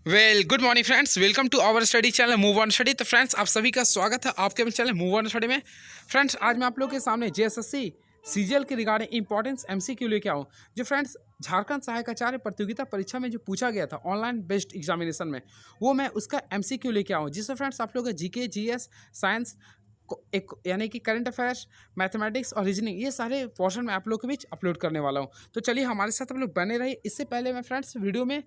Good morning friends, welcome to our study channel move on study. तो friends, आप सभी का स्वागत है आपके अपने चैनल मूव ऑन स्टडी में। फ्रेंड्स, आज मैं आप लोगों के सामने जेएसएससी सीजीएल के रिगार्डिंग इंपॉर्टेंस एमसीक्यू लेके आऊँ। जो फ्रेंड्स झारखंड सहायक आचार्य प्रतियोगिता परीक्षा में जो पूछा गया था ऑनलाइन बेस्ड एग्जामिनेशन में, वो मैं उसका एमसीक्यू लेके आऊँ, जिससे फ्रेंड्स आप लोग का जीके, जीएस, साइंस एक यानी कि करंट अफेयर्स, मैथमेटिक्स और रीजनिंग, ये सारे पोर्शन में आप लोग के बीच अपलोड करने वाला हूँ। तो चलिए हमारे साथ आप लोग बने रहिए। इससे पहले मैं फ्रेंड्स वीडियो में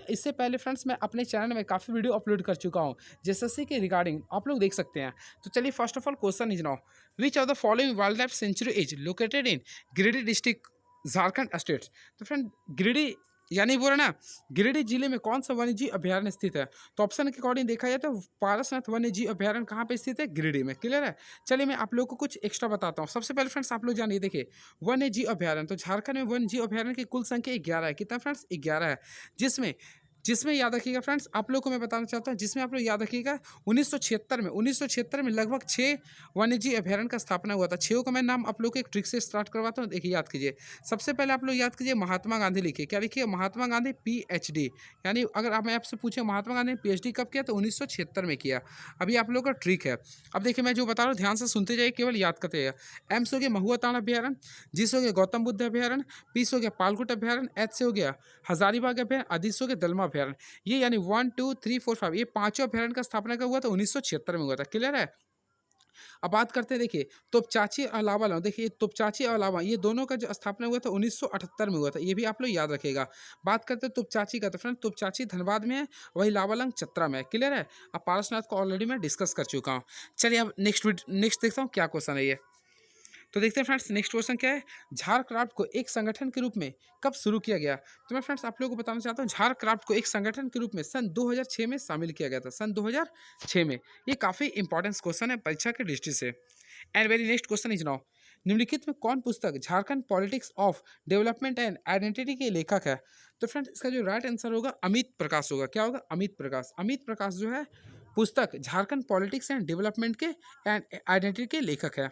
इससे पहले फ्रेंड्स मैं अपने चैनल में काफ़ी वीडियो अपलोड कर चुका हूँ जेएसएससी के रिगार्डिंग, आप लोग देख सकते हैं। तो चलिए first of all question is now, which of the following wild life sanctuary is located in Giridih district, Jharkhand state. तो फ्रेंड गिरिडीह यानी वो है ना, गिरिडीह जिले में कौन सा वन्यजीव अभ्यारण्य स्थित है? तो ऑप्शन के अकॉर्डिंग देखा जाए तो पारसनाथ वन्यजीव अभ्यारण्य कहाँ पे स्थित है? गिरिडीह में। क्लियर है? चलिए मैं आप लोग को कुछ एक्स्ट्रा बताता हूँ। सबसे पहले फ्रेंड्स आप लोग जानिए, देखिए वन्य जीव अभ्यारण्य, तो झारखंड में वन्य जीव अभ्यारण्य की कुल संख्या 11 है। कितना फ्रेंड्स? 11 है। जिसमें जिसमें याद रखिएगा फ्रेंड्स, आप लोग को मैं बताना चाहता हूँ, जिसमें आप लोग याद रखिएगा 1976 में लगभग 6 वन्यजीव अभ्यारण्य का स्थापना हुआ था। 6 का मैं नाम आप लोग को एक ट्रिक से स्टार्ट करवाता हूँ, देखिए याद कीजिए। सबसे पहले आप लोग याद कीजिए महात्मा गांधी लिखिए। क्या लिखिए? महात्मा गांधी पीएचडी। यानी अगर आप मैं आपसे पूछे महात्मा गांधी ने पीएचडी कब किया, तो 1976 में किया। अभी आप लोग का ट्रिक है। अब देखिए मैं जो बता रहा हूँ ध्यान से सुनते जाइए, केवल याद करते जाइए। एम से हो गया महुआ ताड़ अभ्यारण्य, जी से हो गया गौतम बुद्ध अभ्यारण्य, पी से हो गया पालकुट अभ्यारण्य, एच से हो गया हजारीबाग अभ्यारण्य, आदि से हो गया दलमा अभ्यारण्य। ये यानी 1 2 3 4 5 ये पांचों अभ्यारण्य का स्थापना कब हुआ था? 1976 में हुआ था। क्लियर है? अब बात करते हैं, देखिए तोपचाची अलावा, देखिए तोपचाची अलावा ये दोनों का जो स्थापना हुआ था 1978 में हुआ था। ये भी आप लोग याद रखिएगा। बात करते हैं तोपचाची का, तो फ्रेंड तोपचाची धनबाद में है, वही लावालंग चतरा में है। क्लियर है? अब पारसनाथ को ऑलरेडी मैं डिस्कस कर चुका हूँ। चलिए अब नेक्स्ट देखता हूँ क्या क्वेश्चन है ये। तो देखते हैं फ्रेंड्स नेक्स्ट क्वेश्चन क्या है। झारक्राफ्ट को एक संगठन के रूप में कब शुरू किया गया? तो मैं फ्रेंड्स आप लोगों को बताना चाहता हूँ, झारक्राफ्ट को एक संगठन के रूप में सन 2006 में शामिल किया गया था। सन 2006 में। ये काफ़ी इंपॉर्टेंट क्वेश्चन है परीक्षा के दृष्टि से। And very next question is now, निम्नलिखित में कौन पुस्तक Jharkhand politics of development and identity के लेखक है? तो फ्रेंड्स इसका जो राइट आंसर होगा अमित प्रकाश होगा। क्या होगा? अमित प्रकाश। अमित प्रकाश जो है पुस्तक झारखंड पॉलिटिक्स एंड डेवलपमेंट के एंड आइडेंटिटी के लेखक है।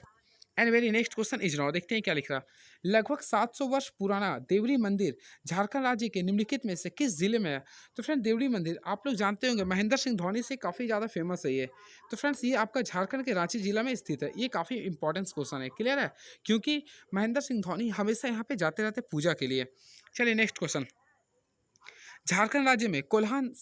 And very next question is now, देखते हैं क्या लिख रहा। लगभग 700 वर्ष पुराना देवरी मंदिर झारखंड राज्य के निम्नलिखित में से किस जिले में है? तो फ्रेंड देवरी मंदिर आप लोग जानते होंगे, महेंद्र सिंह धोनी से काफ़ी ज़्यादा फेमस है ये। तो फ्रेंड्स ये आपका झारखंड के रांची जिला में स्थित है। ये काफ़ी इंपॉर्टेंट क्वेश्चन है। क्लियर है? क्योंकि महेंद्र सिंह धोनी हमेशा यहाँ पे जाते रहते पूजा के लिए। चलिए नेक्स्ट क्वेश्चन, झारखंड राज्य में कोल्हान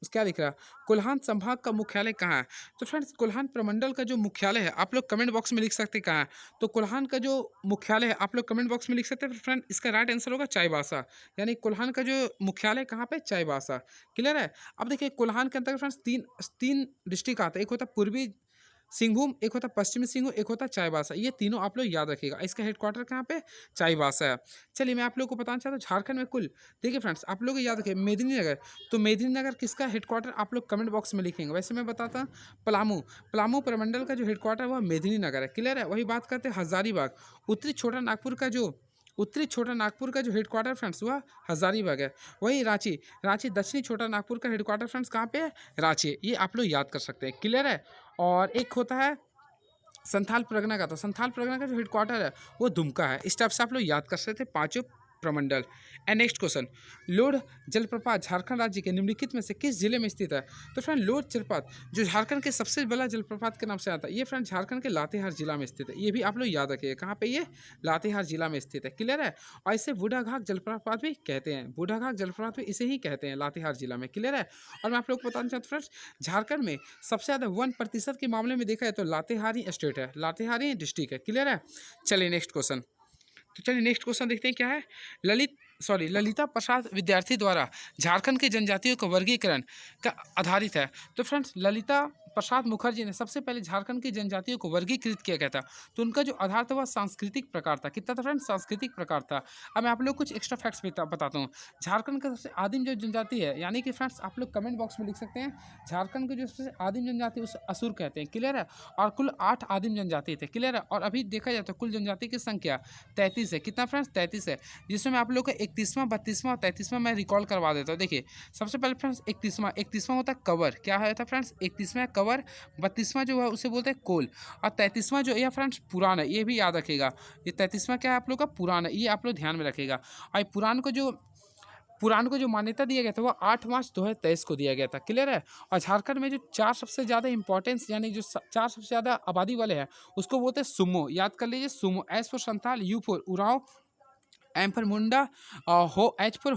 क्या लिख रहा है? कोल्हान संभाग का मुख्यालय कहाँ है? तो फ्रेंड्स कोल्हान प्रमंडल का जो मुख्यालय है, आप लोग कमेंट बॉक्स में लिख सकते हैं कहाँ है। तो कोल्हान का जो मुख्यालय है आप लोग कमेंट बॉक्स में लिख सकते हैं। फ्रेंड इसका राइट आंसर होगा चाईबासा। यानी कोल्हान का जो मुख्यालय कहाँ पे? चाईबासा। क्लियर है? अब देखिए कोल्हान के अंतर्गत फ्रेंड्स तीन तीन डिस्ट्रिक्ट आता है। एक होता है पूर्वी सिंहभूम, एक होता है पश्चिमी सिंहभूम, एक होता है चाईबासा। ये तीनों आप लोग याद रखिएगा। इसका हेडक्वार्टर कहाँ पे? चाईबासा है। चलिए मैं आप लोग को बताना चाहता हूँ झारखंड में कुल, देखिए फ्रेंड्स आप लोग याद रखिए मेदिनीनगर। तो मेदिनीनगर किसका हेडक्वार्टर आप लोग कमेंट बॉक्स में लिखेंगे। वैसे मैं बताता हूँ पलामू, पलामू प्रमंडल का जो हेडक्वार्टर है वह मेदिनीनगर है। क्लियर है? वही बात करते हैं हजारीबाग। उत्तरी छोटा नागपुर का जो हेडक्वार्टर फ्रेंड्स वह हजारीबाग है। वही रांची, रांची दक्षिणी छोटा नागपुर का हेडक्वार्टर फ्रेंड्स कहाँ पे है? रांची। ये आप लोग याद कर सकते हैं। क्लियर है? और एक होता है संथाल परगना का, तो संथाल परगना का जो हेडक्वार्टर है वो दुमका है। इस टाइप से आप लोग याद कर सकते हैं पांचों प्रमंडल। एंड नेक्स्ट क्वेश्चन, लोड जलप्रपात झारखंड राज्य के निम्नलिखित में से किस जिले में स्थित है? तो फ्रेंड लोड जलप्रपात जो झारखंड के सबसे बड़ा जलप्रपात के नाम से आता है, ये फ्रेंड झारखंड के लातेहार जिला में स्थित है। ये भी आप लोग याद रखिए कहाँ पे? ये लातेहार जिला में स्थित है। क्लियर है? और इसे बूढ़ाघाट जलप्रपात भी कहते हैं। बूढ़ाघाट जलप्रपात भी इसे ही कहते हैं, लातेहार जिला में। क्लियर है? और मैं आप लोग को बताना चाहता हूँ फ्रेंड्स झारखंड में सबसे ज़्यादा 1% के मामले में देखा है तो लातेहारी स्टेट है, लातेहारी डिस्ट्रिक्ट है। क्लियर है? चलिए नेक्स्ट क्वेश्चन, तो चलिए नेक्स्ट क्वेश्चन देखते हैं क्या है। ललिता प्रसाद विद्यार्थी द्वारा झारखंड के जनजातियों का वर्गीकरण का आधारित है। तो फ्रेंड्स ललिता प्रसाद मुखर्जी ने सबसे पहले झारखंड की जनजातियों को वर्गीकृत किया गया था। तो उनका जो आधार था वह सांस्कृतिक प्रकार था। कितना था फ्रेंड्स? सांस्कृतिक प्रकार था। अब मैं आप लोग कुछ एक्स्ट्रा फैक्ट्स बताता हूँ। झारखंड का सबसे आदिम जो जनजाति है, यानी कि फ्रेंड्स आप लोग कमेंट बॉक्स में लिख सकते हैं, झारखंड की जो सबसे आदिम जनजाति उसे असुर कहते हैं। क्लियर है? और कुल 8 आदिम जनजाति थे। क्लियर है? और अभी देखा जाए तो कुल जनजाति की संख्या 33 है। कितना फ्रेंड्स? 33 है। जिसमें आप लोग का 31वां, 32वां और 33वां मैं रिकॉल करवा देता हूँ। देखिए सबसे पहले फ्रेंड्स 31वां होता है कवर। क्या होता है फ्रेंड्स? 31वां कवर, 32वां जो है उसे बोलते हैं कोल, और 33वां जो है फ्रेंड्स पुराण है। ये भी याद रखिएगा। ये 33वां क्या है आप लोग का? पुराण है। ये आप लोग ध्यान में रखिएगा। और पुराण को जो पुराण को जो मान्यता दिया गया था वो 8 मार्च 2023 को दिया गया था। क्लियर है। और झारखंड में जो 4 सबसे ज़्यादा इंपॉर्टेंस यानी जो 4 सबसे ज़्यादा आबादी वाले हैं उसको बोलते हैं सुमो। याद कर लीजिए sumo. S for Santhal, U for Oraon, M for Munda, Ho H for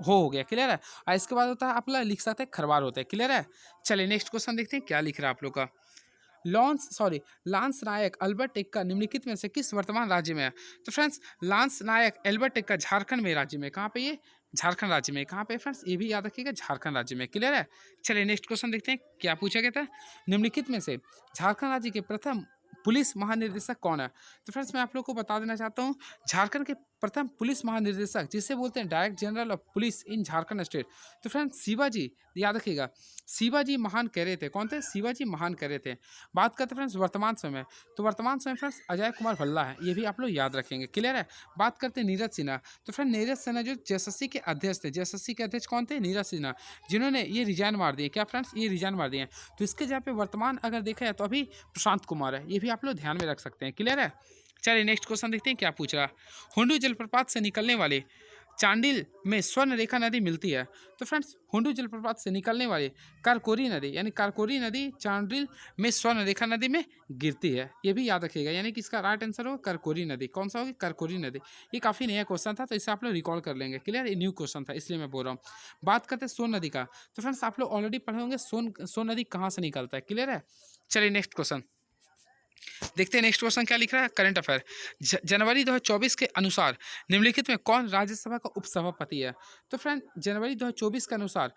हो गया। क्लियर है। और इसके बाद होता है आप लोग लिख सकते हैं खरवार होता है। क्लियर है। चलिए नेक्स्ट क्वेश्चन देखते हैं क्या लिख रहा है आप लोग का। लांस नायक अल्बर्ट एक्का निम्नलिखित में से किस वर्तमान राज्य में है? तो फ्रेंड्स लांस नायक अल्बर्ट एक्का झारखंड में राज्य में कहाँ पे ये झारखंड राज्य में कहाँ पे फ्रेंड्स ये भी याद रखिएगा झारखंड राज्य में। क्लियर है। चलिए नेक्स्ट क्वेश्चन देखते हैं क्या पूछा गया था। निम्नलिखित में से झारखंड राज्य के प्रथम पुलिस महानिदेशक कौन है? तो फ्रेंड्स मैं आप लोग को बता देना चाहता हूँ झारखंड के प्रथम पुलिस महानिदेशक जिसे बोलते हैं director general of police in Jharkhand state. तो फ्रेंड्स शिवाजी याद रखिएगा शिवाजी महान कह रहे थे। कौन थे? शिवाजी महान कह रहे थे। बात करते हैं फ्रेंड्स वर्तमान समय। तो वर्तमान समय फ्रेंड्स अजय कुमार भल्ला है। ये भी आप लोग याद रखेंगे। क्लियर है। बात करते हैं नीरज सिन्हा। तो फ्रेंड नीरज सिन्हा जो जेएसएससी के अध्यक्ष थे। जेएसएससी के अध्यक्ष कौन थे? नीरज सिन्हा, जिन्होंने ये रिजाइन मार दिए। क्या फ्रेंड्स ये रिजाइन मार दिए। तो इसके जगह पे वर्तमान अगर देखा जाए तो अभी प्रशांत कुमार है। ये भी आप लोग ध्यान में रख सकते हैं। क्लियर है। चलिए नेक्स्ट क्वेश्चन देखते हैं क्या पूछ रहा। हुंडू जलप्रपात से निकलने वाले चांडिल में स्वर्ण रेखा नदी मिलती है। तो फ्रेंड्स हुंडू जलप्रपात से निकलने वाली कारकोरी नदी यानी कारकोरी नदी चांडिल में स्वर्ण रेखा नदी में गिरती है। ये भी याद रखिएगा। यानी कि इसका राइट आंसर होगा कारकोरी नदी। कौन सा होगी? कारकोरी नदी। ये काफ़ी नया क्वेश्चन था तो इसे आप लोग रिकॉल कर लेंगे। क्लियर। ये न्यू क्वेश्चन था इसलिए मैं बोल रहा हूँ। बात करते हैं सोन नदी का। तो फ्रेंड्स आप लोग ऑलरेडी पढ़े होंगे सोन नदी कहाँ से निकलता है। क्लियर है। चलिए नेक्स्ट क्वेश्चन देखते हैं। नेक्स्ट क्वेश्चन क्या लिख रहा है। करंट अफेयर जनवरी 2024 के अनुसार निम्नलिखित में कौन राज्यसभा का उपसभापति है? तो फ्रेंड जनवरी 2024 के अनुसार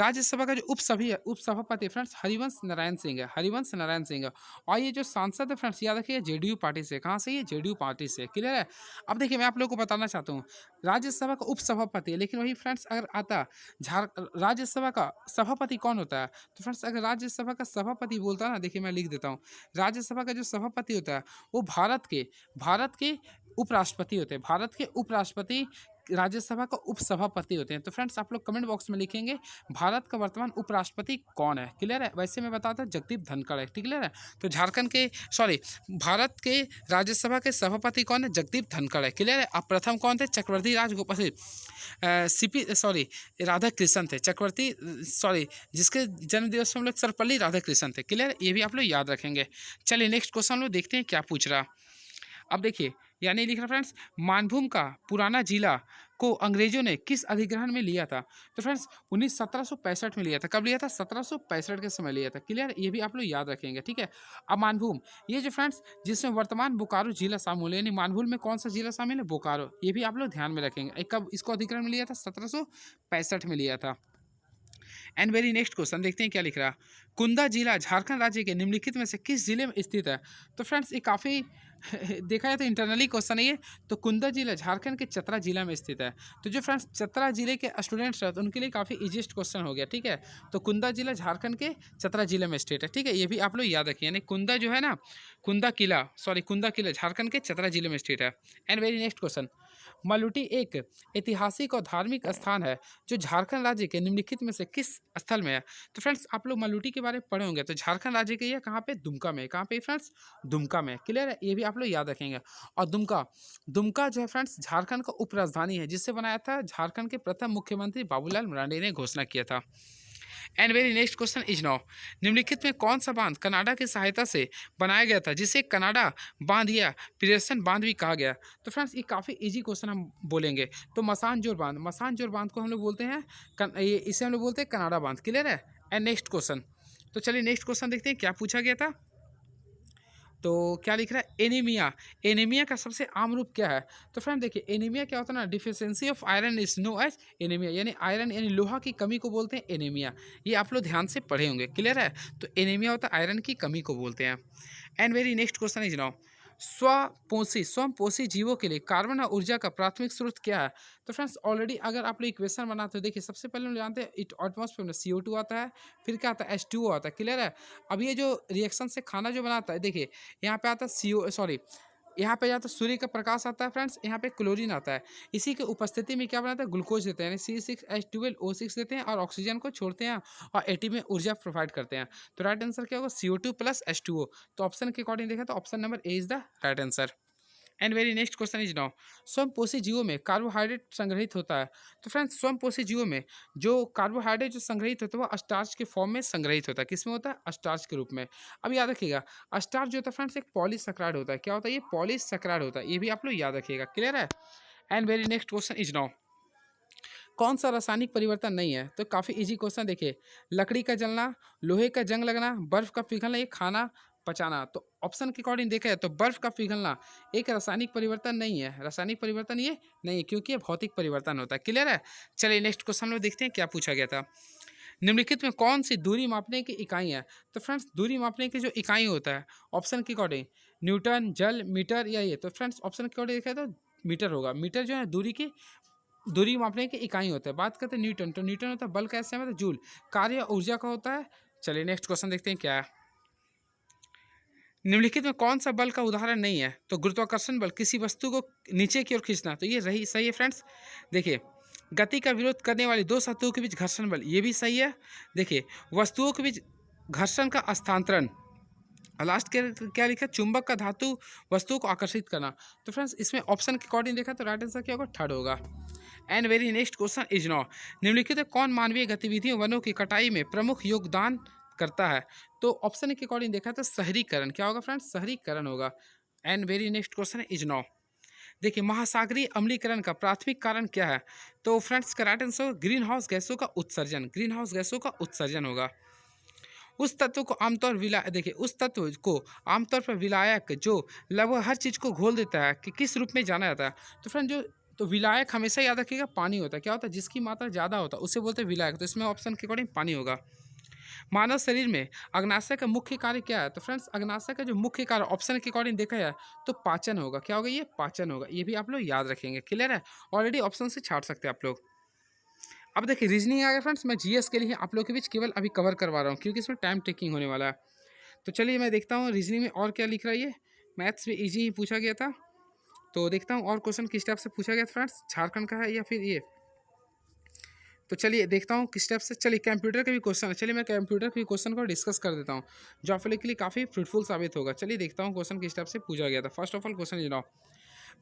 राज्यसभा का जो उपसभापति फ्रेंड्स हरिवंश नारायण सिंह है। हरिवंश नारायण सिंह है। और ये जो सांसद है फ्रेंड्स याद रखिए जेडीयू पार्टी से। कहाँ से? ये जेडीयू पार्टी से। क्लियर है। अब देखिए मैं आप लोग को बताना चाहता हूँ राज्यसभा का उपसभापति है लेकिन वही फ्रेंड्स अगर आता राज्यसभा का सभापति कौन होता है? तो फ्रेंड्स अगर राज्यसभा का सभापति बोलता है ना, देखिए मैं लिख देता हूँ। राज्यसभा का जो सभापति होता है वो भारत के उपराष्ट्रपति होते हैं। भारत के उपराष्ट्रपति राज्यसभा का उपसभापति होते हैं। तो फ्रेंड्स आप लोग कमेंट बॉक्स में लिखेंगे भारत का वर्तमान उपराष्ट्रपति कौन है। क्लियर है। वैसे मैं बताता हूँ जगदीप धनखड़ है। क्लियर है। तो भारत के राज्यसभा के सभापति कौन है? जगदीप धनखड़ है। क्लियर है। अब प्रथम कौन थे? चक्रवर्ती राजगोपाल राधा कृष्ण थे। जिसके जन्म दिवस में हम लोग सर्वपल्ली राधा कृष्ण थे। क्लियर। ये भी आप लोग याद रखेंगे। चलिए नेक्स्ट क्वेश्चन हम लोग देखते हैं क्या पूछ रहा। अब देखिए यानी लिख रहा फ्रेंड्स मानभूम का पुराना जिला को अंग्रेजों ने किस अधिग्रहण में लिया था? तो फ्रेंड्स 1765 में लिया था। कब लिया था? 1765 के समय लिया था। क्लियर। ये भी आप लोग याद रखेंगे। ठीक है। अब मानभूम ये जो फ्रेंड्स जिसमें वर्तमान बोकारो जिला शामिल है यानी मानभूम में कौन सा जिला शामिल है? बोकारो। ये भी आप लोग ध्यान में रखेंगे। कब इसको अधिग्रहण में लिया था? 1765 में लिया था। एंड वेरी नेक्स्ट क्वेश्चन देखते हैं क्या लिख रहा। कुंदा जिला झारखंड राज्य के निम्नलिखित में से किस जिले में स्थित है? तो फ्रेंड्स ये काफ़ी देखा जाए तो इंटरनली क्वेश्चन है ये। तो कुंदा जिला झारखंड के चतरा जिला में स्थित है। तो जो फ्रेंड्स चतरा जिले के स्टूडेंट्स हैं तो उनके लिए काफ़ी इजीएस्ट क्वेश्चन हो गया। ठीक है। तो कुंदा जिला झारखंड के चतरा जिले में स्थित है। ठीक है। ये भी आप लोग याद रखिए। यानी कुंदा जो है ना कुंदा किला झारखंड के चतरा जिले में स्थित है। एंड वेरी नेक्स्ट क्वेश्चन मलुटी एक ऐतिहासिक और धार्मिक स्थान है जो झारखंड राज्य के निम्नलिखित में से किस स्थल में है? तो फ्रेंड्स आप लोग मलुटी के बारे में पढ़े होंगे। तो झारखंड राज्य के ये कहाँ पे? दुमका में। कहाँ पे फ्रेंड्स? दुमका में। क्लियर है। ये भी आप लोग याद रखेंगे। और दुमका जो है फ्रेंड्स झारखंड का उप राजधानी है जिससे बनाया था झारखंड के प्रथम मुख्यमंत्री बाबूलाल मरांडी ने घोषणा किया था। And very next question is now निम्नलिखित में कौन सा बांध कनाडा की सहायता से बनाया गया था जिसे कनाडा बांध या पियर्सन बांध भी कहा गया? तो फ्रेंड्स ये काफ़ी इजी क्वेश्चन हम बोलेंगे। तो मसानजोर बांध को हम लोग बोलते हैं इसे हम लोग बोलते हैं कनाडा बांध। क्लियर है। एंड नेक्स्ट क्वेश्चन तो चलिए नेक्स्ट क्वेश्चन देखते हैं क्या पूछा गया था। तो क्या लिख रहा है? एनीमिया का सबसे आम रूप क्या है? तो फ्रेंड देखिए एनीमिया क्या होता है ना deficiency of iron is known as anaemia यानी आयरन यानी लोहा की कमी को बोलते हैं एनीमिया। ये आप लोग ध्यान से पढ़े होंगे। क्लियर है। तो एनीमिया होता है आयरन की कमी को बोलते हैं। And very next question is now स्वपोषी जीवों के लिए कार्बन और ऊर्जा का प्राथमिक स्रोत क्या है? तो फ्रेंड्स ऑलरेडी अगर आप लोग इक्वेशन बनाते हो देखिए सबसे पहले हम जानते हैं एटमॉस्फेयर में CO2 आता है फिर क्या आता है H2O आता है। क्लियर है। अब ये जो रिएक्शन से खाना जो बनाता है देखिए यहाँ पे आता है यहाँ पे जाता है सूर्य का प्रकाश आता है फ्रेंड्स। यहाँ पे क्लोरीन आता है। इसी के उपस्थिति में क्या बनाता है? ग्लूकोज देते हैं यानी C6H12O6 देते हैं और ऑक्सीजन को छोड़ते हैं और एटी में ऊर्जा प्रोवाइड करते हैं। तो राइट आंसर क्या होगा? CO2 + H2O। तो ऑप्शन के अकॉर्डिंग देखा तो option number A is the right answer. And very next question is now, स्वयंपोषी जीवों में कार्बोहाइड्रेट संग्रहित होता है। तो फ्रेंड्स स्वयंपोषी जीवों में जो कार्बोहाइड्रेट जो संग्रहित होता है वो स्टार्च के फॉर्म में संग्रहित होता है। किसमें होता है? स्टार्च के रूप में। अब याद रखिएगा, स्टार्च जो होता है फ्रेंड्स एक पॉलीसेकेराइड होता है। क्या होता है? ये पॉलीसेकेराइड होता है। ये भी आप लोग याद रखिएगा। क्लियर है? And very next question is now, कौन सा रासायनिक परिवर्तन नहीं है? तो काफ़ी इजी क्वेश्चन देखिए, लकड़ी का जलना, लोहे का जंग लगना, बर्फ का पिघलना, ये खाना पचाना। तो ऑप्शन के अकॉर्डिंग देखा है तो बर्फ का पिघलना एक रासायनिक परिवर्तन नहीं है। रासायनिक परिवर्तन ये नहीं है क्योंकि ये भौतिक परिवर्तन होता है। क्लियर है? चलिए नेक्स्ट क्वेश्चन में देखते हैं क्या पूछा गया था। निम्नलिखित में कौन सी दूरी मापने की इकाई है? तो फ्रेंड्स दूरी मापने की जो इकाई होता है ऑप्शन के अकॉर्डिंग न्यूटन, जल, मीटर या ये। तो फ्रेंड्स ऑप्शन के अकॉर्डिंग देखा तो मीटर होगा। मीटर जो है दूरी मापने की इकाई होता है। बात करते हैं न्यूटन, तो न्यूटन होता है बल का एसआई मतलब जूल, कार्य या ऊर्जा का होता है। चलिए नेक्स्ट क्वेश्चन देखते हैं क्या है। निम्नलिखित में कौन सा बल का उदाहरण नहीं है? तो गुरुत्वाकर्षण बल, किसी वस्तु को नीचे की ओर खींचना, तो ये रही सही है फ्रेंड्स। देखिए, गति का विरोध करने वाली दो सतहों के बीच घर्षण बल, ये भी सही है। देखिए, वस्तुओं के बीच घर्षण का स्थानांतरण, लास्ट के क्या लिखा है? चुंबक का धातु वस्तुओं को आकर्षित करना। तो फ्रेंड्स इसमें ऑप्शन के अकॉर्डिंग देखा तो राइट आंसर क्या होगा? थर्ड होगा। And very next question is now, निम्नलिखित में कौन मानवीय गतिविधियों वनों की कटाई में प्रमुख योगदान करता है? तो ऑप्शन के अकॉर्डिंग देखा तो शहरीकरण। क्या होगा फ्रेंड्स? शहरीकरण होगा। And very next question is now, देखिए महासागरीय अम्लीकरण का प्राथमिक कारण क्या है? तो फ्रेंड्स का राइट आंसर ग्रीन हाउस गैसों का उत्सर्जन। ग्रीन हाउस गैसों का उत्सर्जन होगा। उस तत्व को आमतौर विला देखिए उस तत्व को आमतौर पर विलायक जो लगभग हर चीज़ को घोल देता है कि किस रूप में जाना जाता है? तो फ्रेंड जो तो विलायक हमेशा याद रखिएगा पानी होता है। क्या होता है? जिसकी मात्रा ज़्यादा होता है उसे बोलते हैं विलायक। तो इसमें ऑप्शन के अकॉर्डिंग पानी होगा। मानव शरीर में अग्नाशय का मुख्य कार्य क्या है? तो फ्रेंड्स अग्नाशय का जो मुख्य कार्य ऑप्शन के अकॉर्डिंग देखा जाए तो पाचन होगा। क्या होगा? ये पाचन होगा। ये भी आप लोग याद रखेंगे। क्लियर है? ऑलरेडी ऑप्शन से छाट सकते हैं आप लोग। अब देखिए रीजनिंग आ गया फ्रेंड्स, मैं जीएस के लिए आप लोग के बीच केवल अभी कवर करवा रहा हूँ क्योंकि इसमें टाइम टेकिंग होने वाला है। तो चलिए मैं देखता हूँ रीजनिंग में और क्या लिख रहा है। ये मैथ्स में इजी ही पूछा गया था, तो देखता हूँ और क्वेश्चन किस टाइप से पूछा गया था फ्रेंड्स, झारखंड का है या फिर ये। तो चलिए देखता हूँ किस टाइप से। चलिए कंप्यूटर के भी क्वेश्चन है, चलिए मैं कंप्यूटर के भी क्वेश्चन को डिस्कस कर देता हूँ जो आप लोग के लिए काफ़ी फ्रूटफुल साबित होगा। चलिए देखता हूँ क्वेश्चन किस टाइप से पूछा गया था। फर्स्ट ऑफ ऑल क्वेश्चन ये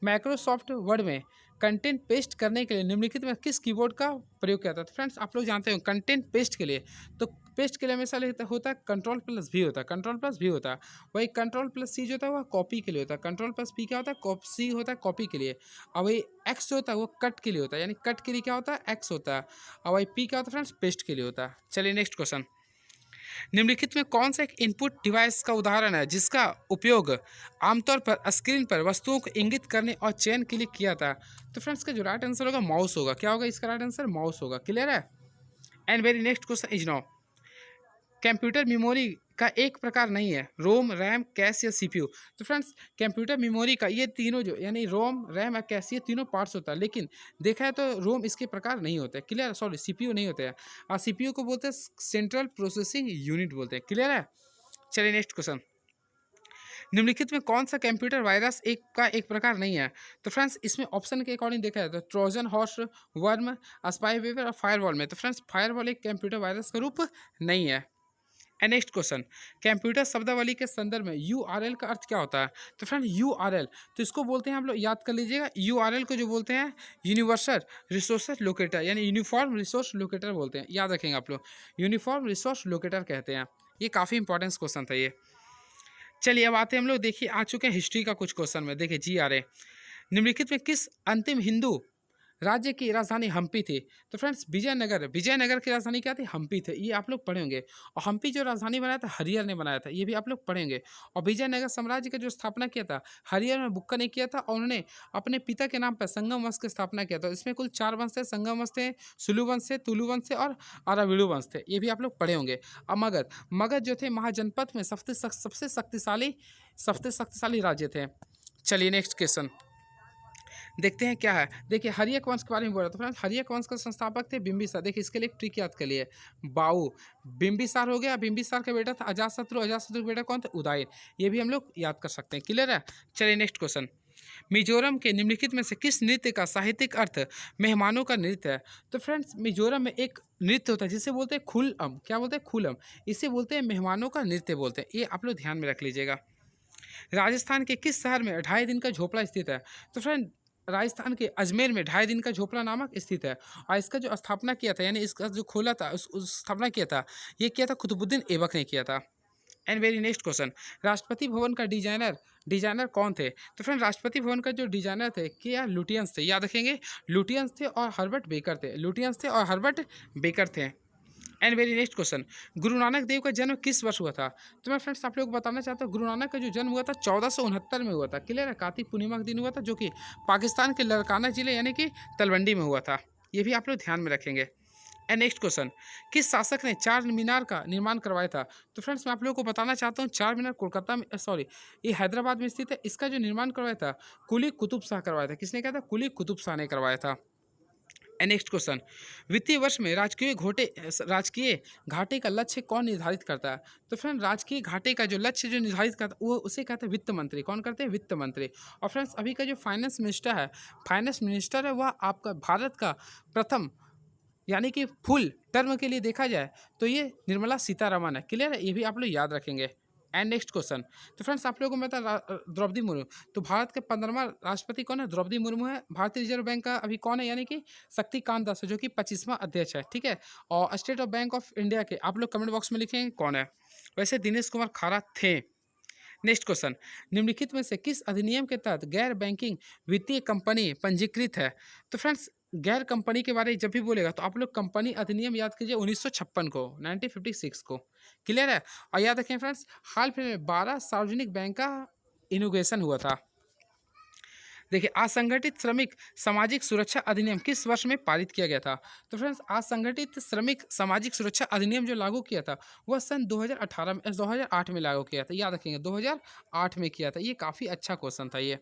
माइक्रोसॉफ्ट वर्ड में कंटेंट पेस्ट करने के लिए निम्नलिखित में किस कीबोर्ड का प्रयोग किया था? तो फ्रेंड्स आप लोग जानते हो कंटेंट पेस्ट के लिए तो पेस्ट के लिए हमेशा होता है कंट्रोल प्लस भी होता है। कंट्रोल प्लस भी होता है। वही कंट्रोल प्लस सी जो होता है वह कॉपी के लिए होता है। कंट्रोल प्लस पी क्या होता है? सी होता है कॉपी के लिए। और वही एक्स जो होता है वो कट के लिए होता है, यानी कट के लिए क्या होता है? एक्स होता है। और वही पी क्या होता है फ्रेंड्स? पेस्ट के लिए होता है। चलिए नेक्स्ट क्वेश्चन, निम्नलिखित में कौन सा एक इनपुट डिवाइस का उदाहरण है जिसका उपयोग आमतौर पर स्क्रीन पर वस्तुओं को इंगित करने और चयन के लिए किया था? तो फ्रेंड्स का जो राइट आंसर होगा माउस होगा। क्या होगा इसका राइट आंसर? माउस होगा। क्लियर है? And very next question is now, computer memory का एक प्रकार नहीं है रोम, रैम, कैश या सीपीयू? तो फ्रेंड्स कंप्यूटर मेमोरी का ये तीनों जो यानी रोम, रैम या कैश ये तीनों पार्ट्स होता है, लेकिन देखा है तो रोम इसके प्रकार नहीं होते। क्लियर? सॉरी सीपीयू नहीं होते हैं। और सीपीयू को बोलते हैं सेंट्रल प्रोसेसिंग यूनिट बोलते हैं। क्लियर है? चलिए नेक्स्ट क्वेश्चन, निम्नलिखित में कौन सा कंप्यूटर वायरस एक प्रकार नहीं है? तो फ्रेंड्स इसमें ऑप्शन के अकॉर्डिंग देखा जाए तो ट्रोजन हॉर्स, वर्म, स्पाईवेयर और फायरवॉल में। तो फ्रेंड्स फायरवॉल एक कंप्यूटर वायरस का रूप नहीं है। एंड नेक्स्ट क्वेश्चन, कंप्यूटर शब्दावली के संदर्भ में यूआरएल का अर्थ क्या होता है? तो फ्रेंड यूआरएल तो इसको बोलते हैं, हम लोग याद कर लीजिएगा, यूआरएल को जो बोलते हैं यूनिवर्सल रिसोर्स लोकेटर यानी यूनिफॉर्म रिसोर्स लोकेटर बोलते हैं। याद रखेंगे आप लोग, यूनिफॉर्म रिसोर्स लोकेटर कहते हैं। ये काफ़ी इंपॉर्टेंट क्वेश्चन था ये। चलिए अब आते हैं हम लोग, देखिए आ चुके हैं हिस्ट्री का कुछ क्वेश्चन में। देखिए जी आ रहे, निम्नलिखित में किस अंतिम हिंदू राज्य की राजधानी हम्पी थी? तो फ्रेंड्स विजयनगर की राजधानी क्या थी? हम्पी थे। ये आप लोग पढ़ेंगे। और हम्पी जो राजधानी बनाया था हरियर ने बनाया था, ये भी आप लोग पढ़ेंगे। और विजयनगर साम्राज्य का जो स्थापना किया था हरियर में बुक्का ने किया था, और उन्होंने अपने पिता के नाम पर संगम वंश की स्थापना किया था। इसमें कुल 4 वंश थे, संगम वंश थे, सुलु वंश थे, तुलु वंश थे और अराविड़ु वंश थे। ये भी आप लोग पढ़े होंगे। और मगध जो थे महाजनपद में सबसे शक्तिशाली राज्य थे। चलिए नेक्स्ट क्वेश्चन देखते हैं क्या है। देखिए हरियक वंश के बारे में बोल रहा था फ्रेंड्स, हरियक वंश का संस्थापक थे बिंबिसार। देखिए इसके लिए एक ट्रिक याद कर लिए, बाऊ बिंबिसार हो गया। बिंबिसार का बेटा था अजातशत्रु, अजातशत्रु का बेटा कौन था? उदयन। ये भी हम लोग याद कर सकते हैं। क्लियर है? चलिए नेक्स्ट क्वेश्चन, मिजोरम के निम्नलिखित में से किस नृत्य का साहित्यिक अर्थ मेहमानों का नृत्य है? तो फ्रेंड्स मिजोरम में एक नृत्य होता है जिसे बोलते हैं खुलम। क्या बोलते हैं? खुलम। इसे बोलते हैं मेहमानों का नृत्य बोलते हैं। ये आप लोग ध्यान में रख लीजिएगा। राजस्थान के किस शहर में 2.5 दिन का झोपड़ा स्थित है? तो फ्रेंड राजस्थान के अजमेर में 2.5 दिन का झोपड़ा नामक स्थित है। और इसका जो स्थापना किया था, यानी इसका जो खोला था, उस स्थापना किया था, ये किया था कुतुबुद्दीन ऐबक ने किया था। And very next question, Rashtrapati Bhavan का डिजाइनर डिजाइनर कौन थे? तो फ्रेंड राष्ट्रपति भवन का जो डिजाइनर थे, क्या लुटियंस थे, याद रखेंगे, लुटियंस थे और हर्बर्ट बेकर थे, लुटियंस थे और हर्बर्ट बेकर थे। And very next question, Guru Nanak Dev का जन्म किस वर्ष हुआ था? तो मैं फ्रेंड्स आप लोग को बताना चाहता हूँ, गुरु नानक का जो जन्म हुआ था 1469 में हुआ था। क्लियर है? कार्तिक पूर्णिमा के दिन हुआ था, जो कि पाकिस्तान के लड़काना जिले यानी कि तलवंडी में हुआ था। ये भी आप लोग ध्यान में रखेंगे। एंड नेक्स्ट क्वेश्चन, किस शासक ने चार मीनार का निर्माण करवाया था? तो फ्रेंड्स मैं आप लोगों को बताना चाहता हूँ, चार मीनार कोलकाता में, सॉरी, ये हैदराबाद में स्थित है। इसका जो निर्माण करवाया था, कुली कुतुब शाह करवाया था। किसने किया था? कुली कुतुब शाह ने करवाया था। एंड नेक्स्ट क्वेश्चन, वित्तीय वर्ष में राजकीय घाटे का लक्ष्य कौन निर्धारित करता है? तो फ्रेंड राजकीय घाटे का जो लक्ष्य जो निर्धारित करता है, वो उसे कहते हैं वित्त मंत्री। कौन करते हैं? वित्त मंत्री। और फ्रेंड्स अभी का जो फाइनेंस मिनिस्टर है, वह आपका भारत का प्रथम, यानी कि फुल टर्म के लिए देखा जाए तो ये निर्मला सीतारमण है। क्लियर है? ये भी आप लोग याद रखेंगे। एंड नेक्स्ट क्वेश्चन, तो फ्रेंड्स आप लोगों को मैं द्रौपदी मुर्मू, तो भारत के 15वां राष्ट्रपति कौन है? द्रौपदी मुर्मू है। भारतीय रिजर्व बैंक का अभी कौन है? यानी कि शक्तिकांत दास है, जो कि 25वां अध्यक्ष है। ठीक है? और state of bank of India के आप लोग कमेंट बॉक्स में लिखेंगे कौन है। वैसे दिनेश कुमार खारा थे। नेक्स्ट क्वेश्चन, निम्नलिखित में से किस अधिनियम के तहत गैर बैंकिंग वित्तीय कंपनी पंजीकृत है? तो फ्रेंड्स गैर कंपनी के बारे में जब भी बोलेगा तो आप लोग कंपनी अधिनियम याद कीजिए 1956 को, 1956 को। क्लियर है? और याद रखें फ्रेंड्स, हाल फिलहाल में 12 सार्वजनिक बैंक का इनोग्रेशन हुआ था। देखिए, असंगठित श्रमिक सामाजिक सुरक्षा अधिनियम किस वर्ष में पारित किया गया था? तो फ्रेंड्स असंगठित श्रमिक सामाजिक सुरक्षा अधिनियम जो लागू किया था, वह सन 2008 में लागू किया था। याद रखेंगे 2008 में किया था। ये काफ़ी अच्छा क्वेश्चन था ये।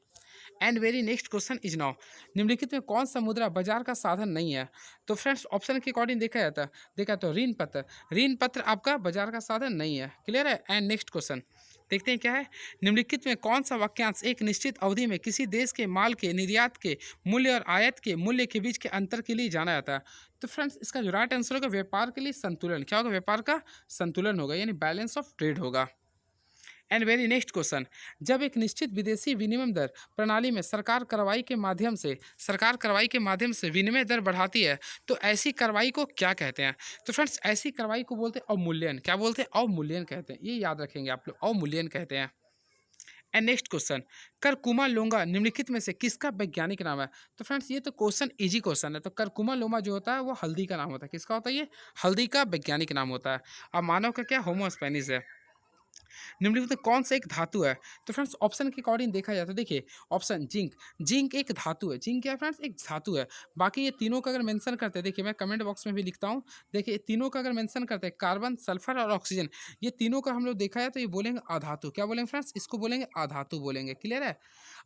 And very next question is now, निम्नलिखित में कौन सा मुद्रा बाजार का साधन नहीं है? तो फ्रेंड्स ऑप्शन के अकॉर्डिंग देखा तो ऋण पत्र आपका बाजार का साधन नहीं है। क्लियर है? एंड नेक्स्ट क्वेश्चन देखते हैं क्या है। निम्नलिखित में कौन सा वाक्यांश एक निश्चित अवधि में किसी देश के माल के निर्यात के मूल्य और आयात के मूल्य के बीच के अंतर के लिए जाना जाता है? तो फ्रेंड्स इसका जो राइट आंसर होगा, व्यापार के लिए संतुलन। क्या होगा? व्यापार का संतुलन होगा, यानी बैलेंस ऑफ ट्रेड होगा। एंड वेरी नेक्स्ट क्वेश्चन, जब एक निश्चित विदेशी विनिमय दर प्रणाली में सरकार कार्रवाई के माध्यम से विनिमय दर बढ़ाती है, तो ऐसी कार्रवाई को क्या कहते हैं? तो फ्रेंड्स ऐसी कार्रवाई को बोलते हैं अवमूल्यन। क्या बोलते हैं? अवमूल्यन कहते हैं। ये याद रखेंगे आप लोग, अवमूल्यन कहते हैं। एंड नेक्स्ट क्वेश्चन, करकुमा लोंगा निम्नलिखित में से किसका वैज्ञानिक नाम है? तो फ्रेंड्स ये तो क्वेश्चन इजी क्वेश्चन है। तो करकुमा लोमा जो होता है वो हल्दी का नाम होता है। किसका होता है? ये हल्दी का वैज्ञानिक नाम होता है। और मानव का क्या? होमो स्पेनिस है। निम्नलिखित में कौन सा एक धातु है? तो फ्रेंड्स ऑप्शन के अकॉर्डिंग देखा जाए तो देखिए, ऑप्शन जिंक एक धातु है। जिंक क्या है फ्रेंड्स? एक धातु है। बाकी ये तीनों का अगर मेंशन करते हैं, देखिए मैं कमेंट बॉक्स में भी लिखता हूँ, देखिए तीनों का अगर मेंशन करते हैं, कार्बन, सल्फर और ऑक्सीजन, ये तीनों का हम लोग देखा है तो ये बोलेंगे अधातु। क्या बोलेंगे फ्रेंड्स? इसको बोलेंगे अधातु बोलेंगे। क्लियर है?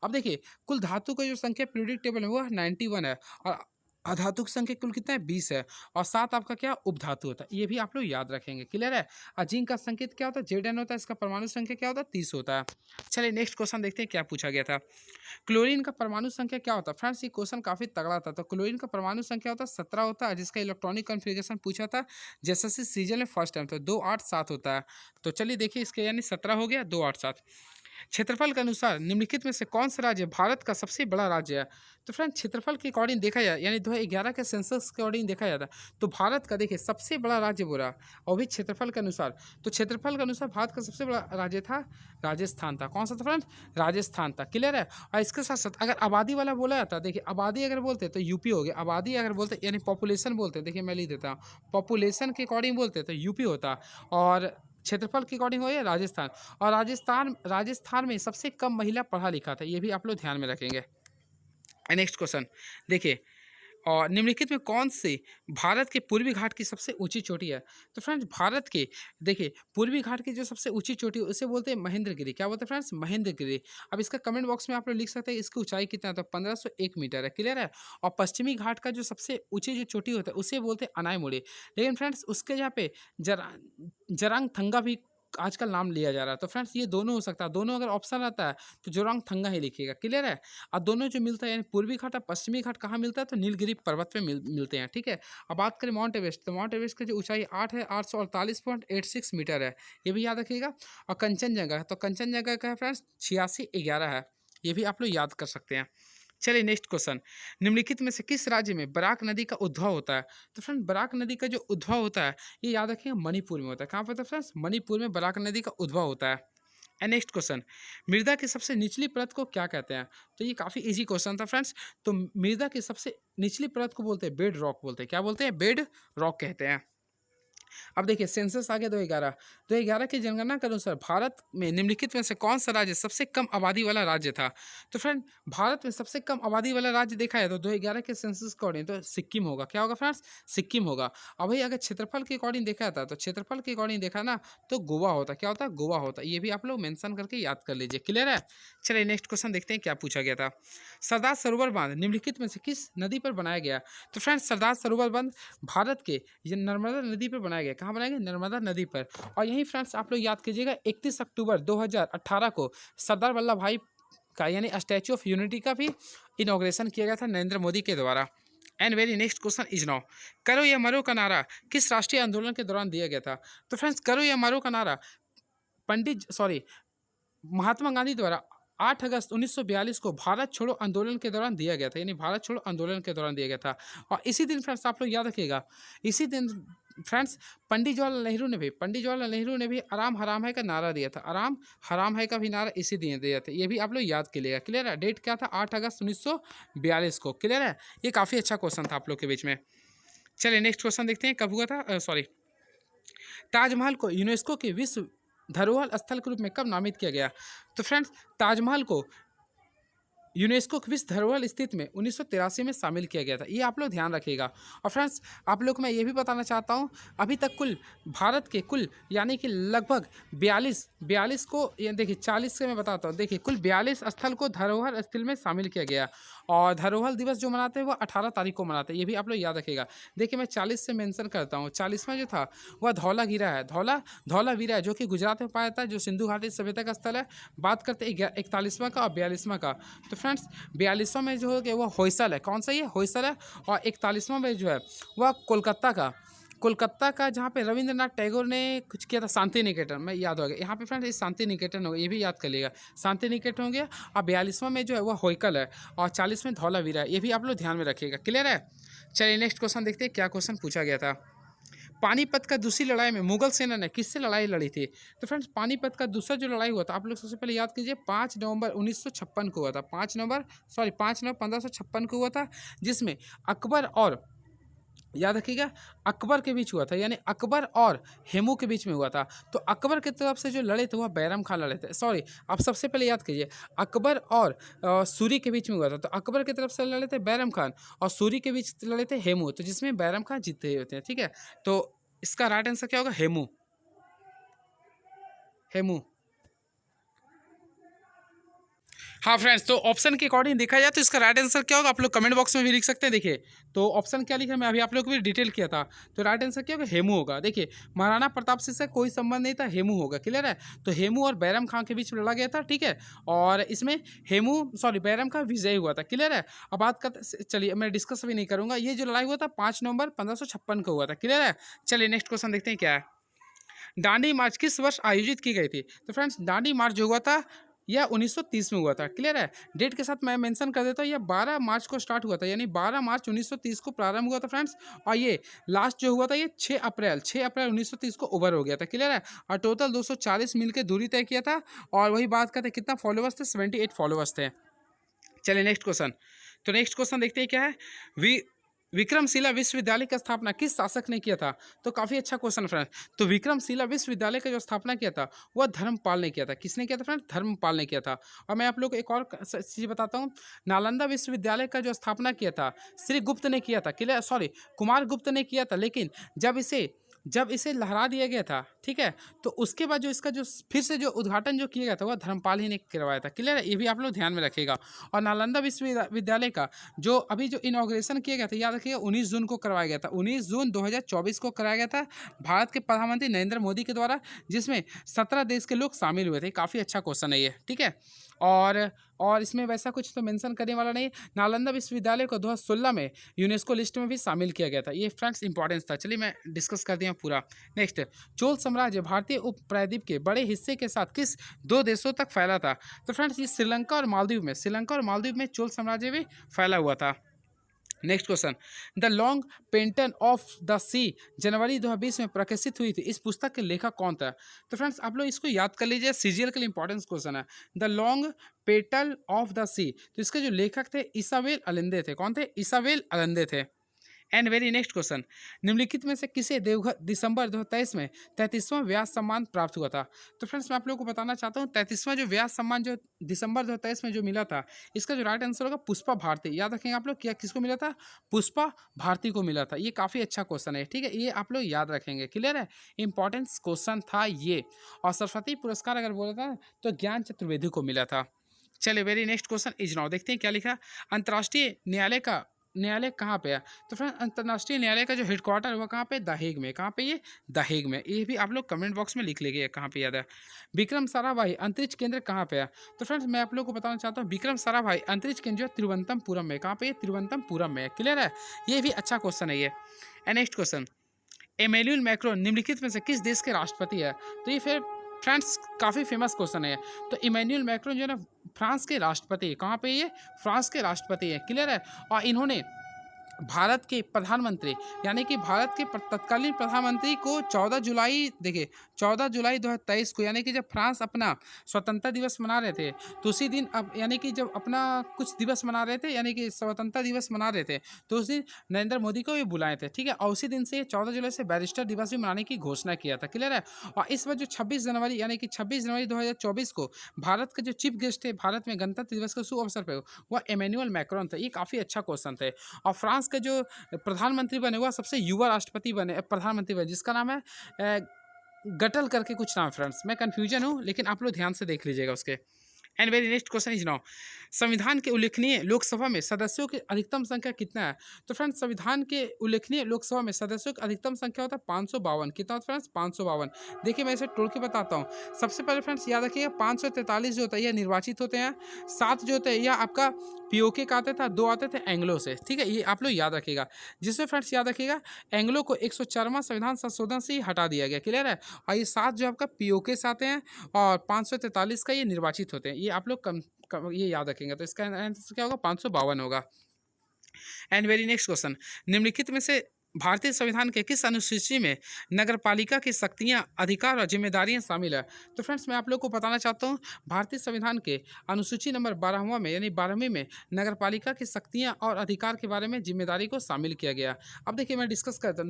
अब देखिए, कुल धातु का जो संख्या पीरियोडिक टेबल में वो 91 है, और अधातु की संख्या कुल कितना है? 20 है। और 7 आपका क्या? उपधातु होता है। ये भी आप लोग याद रखेंगे। क्लियर है? और जिंक का संकेत क्या होता है? Zn होता है। इसका परमाणु संख्या क्या होता है? 30 होता है। चलिए नेक्स्ट क्वेश्चन देखते हैं क्या पूछा गया था। क्लोरीन का परमाणु संख्या क्या होता है? फ्रेंड्स ये क्वेश्चन काफी तगड़ा था। तो क्लोरीन का परमाणु संख्या होता है 17 होता है, जिसका इलेक्ट्रॉनिक कॉन्फ़िगरेशन पूछा था जैसे सीजन में फर्स्ट टाइम, तो 287 होता है। तो चलिए देखिए, इसके यानी 17 हो गया, 287। क्षेत्रफल के अनुसार निम्नलिखित में से कौन सा राज्य भारत का सबसे बड़ा राज्य है? तो फ्रेंड क्षेत्रफल के अकॉर्डिंग देखा जाए, यानी 2011 के सेंसस के अकॉर्डिंग देखा जाता है, तो भारत का देखिए सबसे बड़ा राज्य बोला, और भी क्षेत्रफल के अनुसार, तो क्षेत्रफल के अनुसार भारत का सबसे बड़ा राज्य था राजस्थान था। कौन सा था फ्रेंड? राजस्थान था। क्लियर है? और इसके साथ साथ अगर आबादी वाला बोला जाता, देखिए आबादी अगर बोलते तो यूपी हो गया, आबादी अगर बोलते यानी पॉपुलेशन बोलते, देखिए मैं लिख देता हूँ, पॉपुलेशन के अकॉर्डिंग बोलते तो यूपी होता, और क्षेत्रफल के अकॉर्डिंग हो या राजस्थान। और राजस्थान में सबसे कम महिला पढ़ा लिखा था। ये भी आप लोग ध्यान में रखेंगे। नेक्स्ट क्वेश्चन देखिए, और निम्नलिखित में कौन से भारत के पूर्वी घाट की सबसे ऊंची चोटी है? तो फ्रेंड्स भारत के देखिए पूर्वी घाट की जो सबसे ऊंची चोटी है उसे बोलते हैं महेंद्रगिरी। क्या बोलते हैं फ्रेंड्स? महेंद्रगिरी। अब इसका कमेंट बॉक्स में आप लोग लिख सकते हैं इसकी ऊंचाई कितना है, तो 1501 मीटर है। क्लियर है? और पश्चिमी घाट का जो सबसे ऊंची जो चोटी होता है उसे बोलते हैं अनायमुड़ी। लेकिन फ्रेंड्स उसके यहाँ पे जरांग थंगा भी आजकल नाम लिया जा रहा है। तो फ्रेंड्स ये दोनों हो सकता है, दोनों अगर ऑप्शन आता है तो जोरांग थंगा ही लिखिएगा, क्लियर है। और दोनों जो मिलता है यानी पूर्वी घाट और पश्चिमी घाट कहाँ मिलता है, तो नीलगिरी पर्वत पे मिलते हैं, ठीक है। अब बात करें माउंट एवरेस्ट, तो माउंट एवरेस्ट की जो ऊंचाई 8 है 848.86 मीटर है, ये भी याद रखिएगा। और कंचनजंगा, तो कंचनजंगा का है फ्रेंड्स 8611 है, ये भी आप लोग याद कर सकते हैं। चलिए नेक्स्ट क्वेश्चन, निम्नलिखित में से किस राज्य में बराक नदी का उद्भव होता है। तो फ्रेंड बराक नदी का जो उद्भव होता है ये याद रखिएगा मणिपुर में होता है। कहाँ पर होता है फ्रेंड्स, मणिपुर में बराक नदी का उद्भव होता है। एंड नेक्स्ट क्वेश्चन, मृदा की सबसे निचली परत को क्या कहते हैं। तो ये काफ़ी इजी क्वेश्चन था फ्रेंड्स। तो मृदा की सबसे निचली परत को बोलते हैं बेड रॉक बोलते हैं, क्या बोलते हैं, बेड रॉक कहते हैं। अब देखिए सेंसस आ गया 2011 की जनगणना के अनुसार भारत में निम्नलिखित में से कौन सा राज्य सबसे कम आबादी वाला राज्य था। तो फ्रेंड भारत में सबसे कम आबादी वाला राज्य देखा है तो 2011 के सेंसस के अकॉर्डिंग तो सिक्किम होगा। क्या होगा फ्रेंड्स, सिक्किम होगा। अब भाई अगर क्षेत्रफल के अकॉर्डिंग देखा था तो क्षेत्रफल के अकॉर्डिंग देखा ना तो गोवा होता। क्या होता है, गोवा होता। ये भी आप लोग मेंशन करके याद कर लीजिए, क्लियर है। चलिए नेक्स्ट क्वेश्चन देखते हैं क्या पूछा गया था। सरदार सरोवर बांध निम्नलिखित में से किस नदी पर बनाया गया। तो फ्रेंड्स सरदार सरोवर बांध भारत के ये नर्मदा नदी पर बनाया गया। कहाँ बनाया गया, नर्मदा नदी पर। और यही फ्रेंड्स आप लोग याद कीजिएगा 31 अक्टूबर 2018 को सरदार वल्लभ भाई का यानी स्टैचू ऑफ यूनिटी का भी इनॉग्रेशन किया गया था नरेंद्र मोदी के द्वारा। And very next question is now, करो या मरो का नारा किस राष्ट्रीय आंदोलन के दौरान दिया गया था। तो फ्रेंड्स करो या मरो का नारा महात्मा गांधी द्वारा 8 अगस्त 1942 को भारत छोड़ो आंदोलन के दौरान दिया गया था, यानी भारत छोड़ो आंदोलन के दौरान दिया गया था। और इसी दिन फ्रेंड्स आप लोग याद रखिएगा, इसी दिन फ्रेंड्स पंडित जवाहरलाल नेहरू ने भी आराम हराम है का नारा दिया था। आराम हराम है का भी नारा इसी दिन दिया था। ये भी आप लोग याद कीजिएगा, क्लियर है। डेट क्या था, 8 अगस्त 1942 को, क्लियर है। ये काफ़ी अच्छा क्वेश्चन था आप लोग के बीच में। चलिए नेक्स्ट क्वेश्चन देखते हैं, कब हुआ था, ताजमहल को यूनेस्को के विश्व धरोहर स्थल के रूप में कब नामित किया गया। तो फ्रेंड्स ताजमहल को यूनेस्को की विश्व धरोहर स्थिति में 1983 में शामिल किया गया था, ये आप लोग ध्यान रखिएगा। और फ्रेंड्स आप लोग को मैं ये भी बताना चाहता हूँ, अभी तक कुल भारत के कुल यानी कि लगभग 42 को ये देखिए 40 से मैं बताता हूँ, देखिए कुल 42 स्थल को धरोहर स्थल में शामिल किया गया। और धरोहर दिवस जो मनाते हैं वो 18 तारीख को मनाते हैं, ये भी आप लोग याद रखिएगा। देखिए मैं 40 से मेंशन करता हूँ, 40वां जो था वह धौलागिरा है, धौलावीरा है जो कि गुजरात में पाया जाता है, जो सिंधु घाटी सभ्यता का स्थल है। बात करते हैं 41वां का और 42वां का। तो फ्रेंड्स 42वां में जो है वो होयसल है, कौन सा ये होयसल है। और 41वां में जो है वह कोलकाता का जहाँ पे रविंद्रनाथ टैगोर ने कुछ किया था, शांति निकेतन में याद हो गया। यहाँ पे फ्रेंड्स ये शांति निकेतन हो गया, ये भी याद कर लिएगा, शांति निकेतन हो गया। और 42वां में जो है वह होयकल है और 40 में धौलावीरा है, ये भी आप लोग ध्यान में रखिएगा, क्लियर है। चलिए नेक्स्ट क्वेश्चन देखते हैं क्या क्वेश्चन पूछा गया था। पानीपत का दूसरी लड़ाई में मुगल सेना ने किससे लड़ाई लड़ी थी। तो फ्रेंड्स पानीपत का दूसरा जो लड़ाई हुआ था आप लोग सबसे पहले याद कीजिए 5 नवंबर 1956 को हुआ था। 5 नवंबर 1556 को हुआ था, जिसमें अकबर और याद रखिएगा अकबर के बीच हुआ था, यानी अकबर और हेमू के बीच में हुआ था। तो अकबर की तरफ से जो लड़े थे वह बैरम खान लड़े थे, आप सबसे पहले याद कीजिए अकबर और सूरी के बीच में हुआ था। तो अकबर की तरफ से लड़े थे बैरम खान और सूरी के बीच लड़े थे हेमू, तो जिसमें बैरम खान जीते होते हैं, ठीक है। तो इसका राइट आंसर क्या होगा, हेमू। हाँ फ्रेंड्स, तो ऑप्शन के अकॉर्डिंग देखा जाए तो इसका राइट आंसर क्या होगा आप लोग कमेंट बॉक्स में भी लिख सकते हैं। देखिए तो ऑप्शन क्या लिखा, मैं अभी आप लोग को भी डिटेल किया था। तो राइट आंसर क्या होगा, हेमू होगा। देखिए महाराणा प्रताप सिंह से कोई संबंध नहीं था, हेमू होगा, क्लियर है। तो हेमू और बैरम खान के बीच में लड़ा गया था, ठीक है। और इसमें बैरम खान विजयी हुआ था, क्लियर है। अब बात करते, चलिए मैं डिस्कस भी नहीं करूँगा। ये जो लड़ाई हुआ था 5 नवंबर 1556 को हुआ था, क्लियर है। चलिए नेक्स्ट क्वेश्चन देखते हैं क्या है। दांडी मार्च किस वर्ष आयोजित की गई थी। तो फ्रेंड्स दांडी मार्च जो हुआ था यह 1930 में हुआ था, क्लियर है। डेट के साथ मैं मेंशन कर देता हूँ, यह 12 मार्च को स्टार्ट हुआ था, यानी 12 मार्च 1930 को प्रारंभ हुआ था फ्रेंड्स। और ये लास्ट जो हुआ था ये 6 अप्रैल 1930 को ओवर हो गया था, क्लियर है। और टोटल 240 मील की दूरी तय किया था। और वही बात करते कितना फॉलोवर्स थे, 78 फॉलोवर्स थे। चलिए नेक्स्ट क्वेश्चन, तो नेक्स्ट क्वेश्चन देखते हैं क्या है। विक्रमशिला विश्वविद्यालय की स्थापना किस शासक ने किया था। तो काफ़ी अच्छा क्वेश्चन फ्रेंड्स। तो विक्रमशिला विश्वविद्यालय का जो स्थापना किया था वह धर्मपाल ने किया था। किसने किया था फ्रेंड्स, धर्मपाल ने किया था। और मैं आप लोग को एक और चीज़ बताता हूँ, नालंदा विश्वविद्यालय का जो स्थापना किया था श्री गुप्त ने किया था, कुमार गुप्त ने किया था। लेकिन जब इसे जब इसे लहरा दिया गया था, ठीक है, तो उसके बाद जो इसका जो फिर से जो उद्घाटन जो किया गया था वह धर्मपाल ही ने करवाया था। क्लियर है, ये भी आप लोग ध्यान में रखिएगा। और नालंदा विश्वविद्यालय का जो अभी जो इनॉग्रेशन किया गया था, याद रखिएगा 19 जून को करवाया गया था, 19 जून 2024 को कराया गया था भारत के प्रधानमंत्री नरेंद्र मोदी के द्वारा, जिसमें 17 देश के लोग शामिल हुए थे। काफ़ी अच्छा क्वेश्चन है ये, ठीक है। और इसमें वैसा कुछ तो मेंशन करने वाला नहीं है। नालंदा विश्वविद्यालय को 2016 में यूनेस्को लिस्ट में भी शामिल किया गया था। ये फ्रेंड्स इंपॉर्टेंस था। चलिए मैं डिस्कस कर दिया पूरा। नेक्स्ट, चोल साम्राज्य भारतीय उपप्रायद्वीप के बड़े हिस्से के साथ किस दो देशों तक फैला था? तो फ्रेंड्स ये श्रीलंका और मालदीव में चोल साम्राज्य भी फैला हुआ था। Next question, the long petal of the sea जनवरी 2020 में प्रकाशित हुई थी। इस पुस्तक के लेखक कौन था? तो फ्रेंड्स आप लोग इसको याद कर लीजिए, सीजीएल के लिए इंपॉर्टेंस क्वेश्चन है। The long petal of the sea, तो इसके जो लेखक थे इसाबेल अलेंदे थे। कौन थे? इसाबेल अलेंदे थे। एंड वेरी नेक्स्ट क्वेश्चन, निम्नलिखित में से किसे दिसंबर 2023 में 33वां व्यास सम्मान प्राप्त हुआ था? तो फ्रेंड्स मैं आप लोगों को बताना चाहता हूँ 33वां जो व्यास सम्मान जो दिसंबर 2023 में जो मिला था, इसका जो राइट आंसर होगा पुष्पा भारती। याद रखेंगे आप लोग, क्या किसको मिला था? पुष्पा भारती को मिला था। ये काफ़ी अच्छा क्वेश्चन है, ठीक है, ये आप लोग याद रखेंगे। क्लियर है, इंपॉर्टेंस क्वेश्चन था ये। और सरस्वती पुरस्कार अगर बोला था तो ज्ञान चतुर्वेदी को मिला था। चलिए very next question is now, देखते हैं क्या लिखा। अंतर्राष्ट्रीय न्यायालय कहाँ पे है? तो फ्रेंड अंतर्राष्ट्रीय न्यायालय का जो हेडक्वार्टर है वो कहाँ पे? द हेग में। कहाँ पे? ये द हेग में। ये भी आप लोग कमेंट बॉक्स में लिख लीजिए कहाँ पे याद है। विक्रम साराभाई अंतरिक्ष केंद्र कहाँ पे है? तो फ्रेंड्स मैं आप लोग को बताना चाहता हूँ विक्रम साराभाई अंतरिक्ष केंद्र जो तिरुवनंतपुरम में। कहाँ पे? तिरुवनंतपुरम में। क्लियर है, ये भी अच्छा क्वेश्चन है ये। एंड नेक्स्ट क्वेश्चन, एमेन्युअल मैक्रोन निम्नलिखित में से किस देश के राष्ट्रपति है? तो ये फिर फ्रांस काफ़ी फेमस क्वेश्चन है। तो इमैनुअल मैक्रोन जो है ना फ्रांस के राष्ट्रपति है। कहाँ पे? ये फ्रांस के राष्ट्रपति है। क्लियर है, और इन्होंने भारत के प्रधानमंत्री यानी कि भारत के तत्कालीन प्रधानमंत्री को 14 जुलाई, देखिए 14 जुलाई 2023 को, यानी कि जब फ्रांस अपना स्वतंत्रता दिवस मना रहे थे, तो उसी दिन अब यानी कि जब अपना कुछ दिवस मना रहे थे, यानी कि स्वतंत्रता दिवस मना रहे थे, तो उस दिन नरेंद्र मोदी को भी बुलाए थे। ठीक है, और उसी दिन से 14 जुलाई से बैरिस्टर दिवस भी मनाने की घोषणा किया था। क्लियर है, और इस बार जो 26 जनवरी यानी कि 26 जनवरी 2024 को भारत के जो चीफ गेस्ट थे भारत में गणतंत्र दिवस के शुभ अवसर पर, वह एमेन्युअल मैक्रोन थे। ये काफ़ी अच्छा क्वेश्चन थे। और फ्रांस के जो प्रधानमंत्री बने हुआ सबसे युवा राष्ट्रपति बने, प्रधानमंत्री बने, जिसका नाम है गटल करके कुछ नाम। फ्रेंड्स मैं कंफ्यूजन हूँ, लेकिन आप लोग ध्यान से देख लीजिएगा उसके। And very next question is now, संविधान के उल्लेखनीय लोकसभा में सदस्यों की अधिकतम संख्या कितना है? तो फ्रेंड्स संविधान के उल्लेखनीय लोकसभा में सदस्यों की अधिकतम संख्या होता है 552। कितना होता है फ्रेंड्स? 552। देखिए मैं इसे तोड़ के बताता हूँ। सबसे पहले फ्रेंड्स याद रखिएगा 543 जो होता है यह निर्वाचित होते हैं, 7 जो होते हैं यह आपका पीओके का आते था, 2 आते थे एंग्लो से। ठीक है, ये आप लोग याद रखिएगा। जिसमें फ्रेंड्स याद रखिएगा एंग्लो को 104वां संविधान संशोधन से ही हटा दिया गया। क्लियर है, और ये 7 जो आपका पीओके से आते हैं और 543 का ये निर्वाचित होते हैं। ये आप लोग ये याद रखेंगे। तो इसका आंसर क्या होगा? 552 होगा। एंड वेरी नेक्स्ट क्वेश्चन, निम्नलिखित में से भारतीय संविधान के किस अनुसूची में नगरपालिका की शक्तियां, अधिकार और जिम्मेदारियां शामिल है? तो फ्रेंड्स मैं आप लोग को बताना चाहता हूं भारतीय संविधान के अनुसूची नंबर 12वां में यानी 12वीं में नगरपालिका की शक्तियां और अधिकार के बारे में जिम्मेदारी को शामिल किया गया। अब देखिए मैं डिस्कस करता हूँ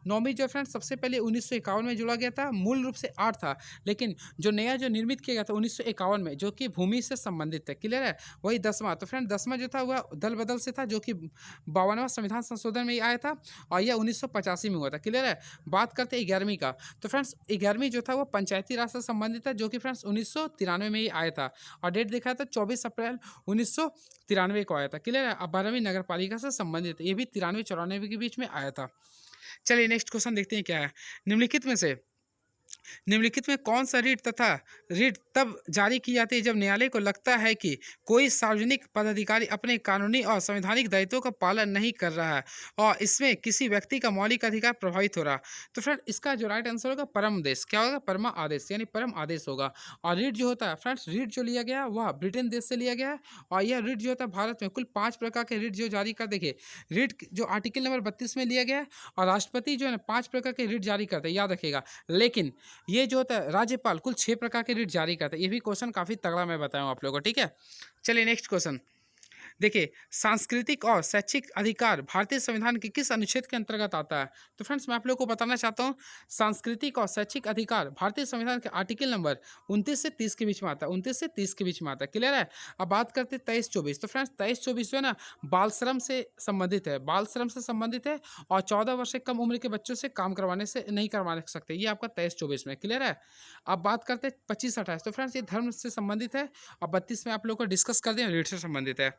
नौवीं जो फ्रेंड्स सबसे पहले 1951 में जोड़ा गया था। मूल रूप से 8 था, लेकिन जो नया जो निर्मित किया गया था 1951 में, जो कि भूमि से संबंधित है। क्लियर है, वही 10वां। तो फ्रेंड 10वां जो था वह दल बदल से था, जो कि 52वां संविधान संशोधन में ही आया था, और यह 1985 में हुआ था। क्लियर है, बात करते हैं 11वीं का। तो फ्रेंड्स 11वीं जो था वो पंचायती राज से संबंधित है, जो कि फ्रेंड्स 1993 में ही आया था, और डेट देखा था 24 अप्रैल 1993 को आया था। क्लियर है, अब 12वीं नगर पालिका से संबंधित है, ये भी 93-94 के बीच में आया था। चलिए नेक्स्ट क्वेश्चन देखते हैं क्या है। निम्नलिखित में कौन सा रीट तब जारी की जाती है जब न्यायालय को लगता है कि कोई सार्वजनिक पदाधिकारी अपने कानूनी और संवैधानिक दायित्वों का पालन नहीं कर रहा है और इसमें किसी व्यक्ति का मौलिक अधिकार प्रभावित हो रहा है? तो फ्रेंड इसका जो राइट आंसर होगा परम आदेश। क्या होगा? परमा आदेश, यानी परम आदेश होगा। और रीट जो होता है फ्रेंड्स, रीट जो लिया गया वह ब्रिटेन देश से लिया गया है, और यह रीट जो होता है भारत में कुल 5 प्रकार के रीट जो जारी कर, देखिए रीट जो आर्टिकल नंबर 32 में लिया गया है, और राष्ट्रपति जो है ना 5 प्रकार के रीट जारी करते हैं, याद रखिएगा। लेकिन ये जो होता है राज्यपाल कुल 6 प्रकार के रीट जारी करता है। ये भी क्वेश्चन काफी तगड़ा मैं बताऊं आप लोगों को। ठीक है, चलिए नेक्स्ट क्वेश्चन, देखिए, सांस्कृतिक और शैक्षिक अधिकार भारतीय संविधान के किस अनुच्छेद के अंतर्गत आता है? तो फ्रेंड्स मैं आप लोगों को बताना चाहता हूँ, सांस्कृतिक और शैक्षिक अधिकार भारतीय संविधान के आर्टिकल नंबर 29 से 30 के बीच में आता है, 29 से 30 के बीच में आता है। क्लियर है? अब बात करते हैं 23-24। तो फ्रेंड्स 23-24 जो है ना, बाल श्रम से संबंधित है, बाल श्रम से संबंधित है, और 14 वर्ष से कम उम्र के बच्चों से काम करवाने से नहीं करवा सकते। ये आपका 23-24 में। क्लियर है? अब बात करते हैं 25-28। तो फ्रेंड्स ये धर्म से संबंधित है, और 32 में आप लोग को डिस्कस कर दिया, रीढ़ से संबंधित है।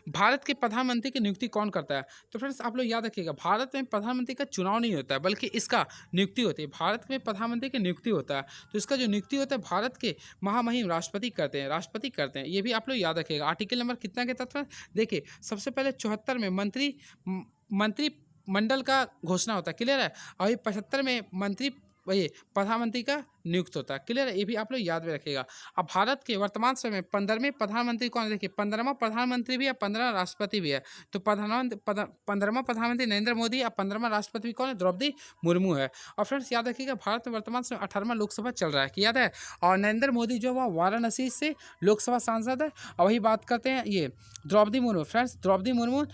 भारत के प्रधानमंत्री की नियुक्ति कौन करता है? तो फ्रेंड्स आप लोग याद रखिएगा, भारत में प्रधानमंत्री का चुनाव नहीं होता है, बल्कि इसका नियुक्ति होती है। भारत में प्रधानमंत्री की नियुक्ति होता है, तो इसका जो नियुक्ति होता है भारत के महामहिम राष्ट्रपति करते हैं, राष्ट्रपति करते हैं। ये भी आप लोग याद रखिएगा। आर्टिकल नंबर कितना के तहत है? देखिए, सबसे पहले 74 में मंत्री मंडल का घोषणा होता है। क्लियर है? और ये 75 में मंत्री वही प्रधानमंत्री का नियुक्त होता है। क्लियर है? ये भी आप लोग याद में रखिएगा। अब भारत के वर्तमान समय में 15वें प्रधानमंत्री कौन है? देखिए, 15वां प्रधानमंत्री भी है, 15वां राष्ट्रपति भी है। तो 15वां प्रधानमंत्री नरेंद्र मोदी, और 15वां राष्ट्रपति कौन है? द्रौपदी मुर्मू है। और फ्रेंड्स याद रखिएगा, भारत में वर्तमान समय 18वां लोकसभा चल रहा है, कि याद है? और नरेंद्र मोदी जो वह वाराणसी से लोकसभा सांसद है। और वही बात करते हैं ये द्रौपदी मुर्मू। फ्रेंड्स द्रौपदी मुर्मू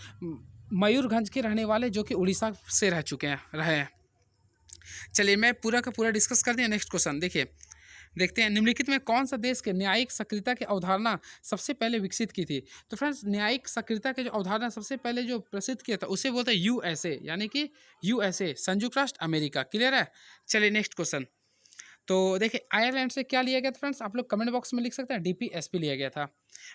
मयूरभंज के रहने वाले, जो कि उड़ीसा से रहे हैं। चलिए मैं पूरा का पूरा डिस्कस कर दिया। नेक्स्ट क्वेश्चन देखिए, देखते हैं, निम्नलिखित में कौन सा देश के न्यायिक सक्रियता की अवधारणा सबसे पहले विकसित की थी? तो फ्रेंड्स न्यायिक सक्रियता की जो अवधारणा सबसे पहले जो प्रसिद्ध किया था, उसे बोलते हैं यूएसए, यानी कि यूएसए, संयुक्त राष्ट्र अमेरिका। क्लियर है? चलिए नेक्स्ट क्वेश्चन। तो देखिए, आयरलैंड से क्या लिया गया था फ्रेंड्स? आप लोग कमेंट बॉक्स में लिख सकते हैं, डीपीएसपी लिया गया था।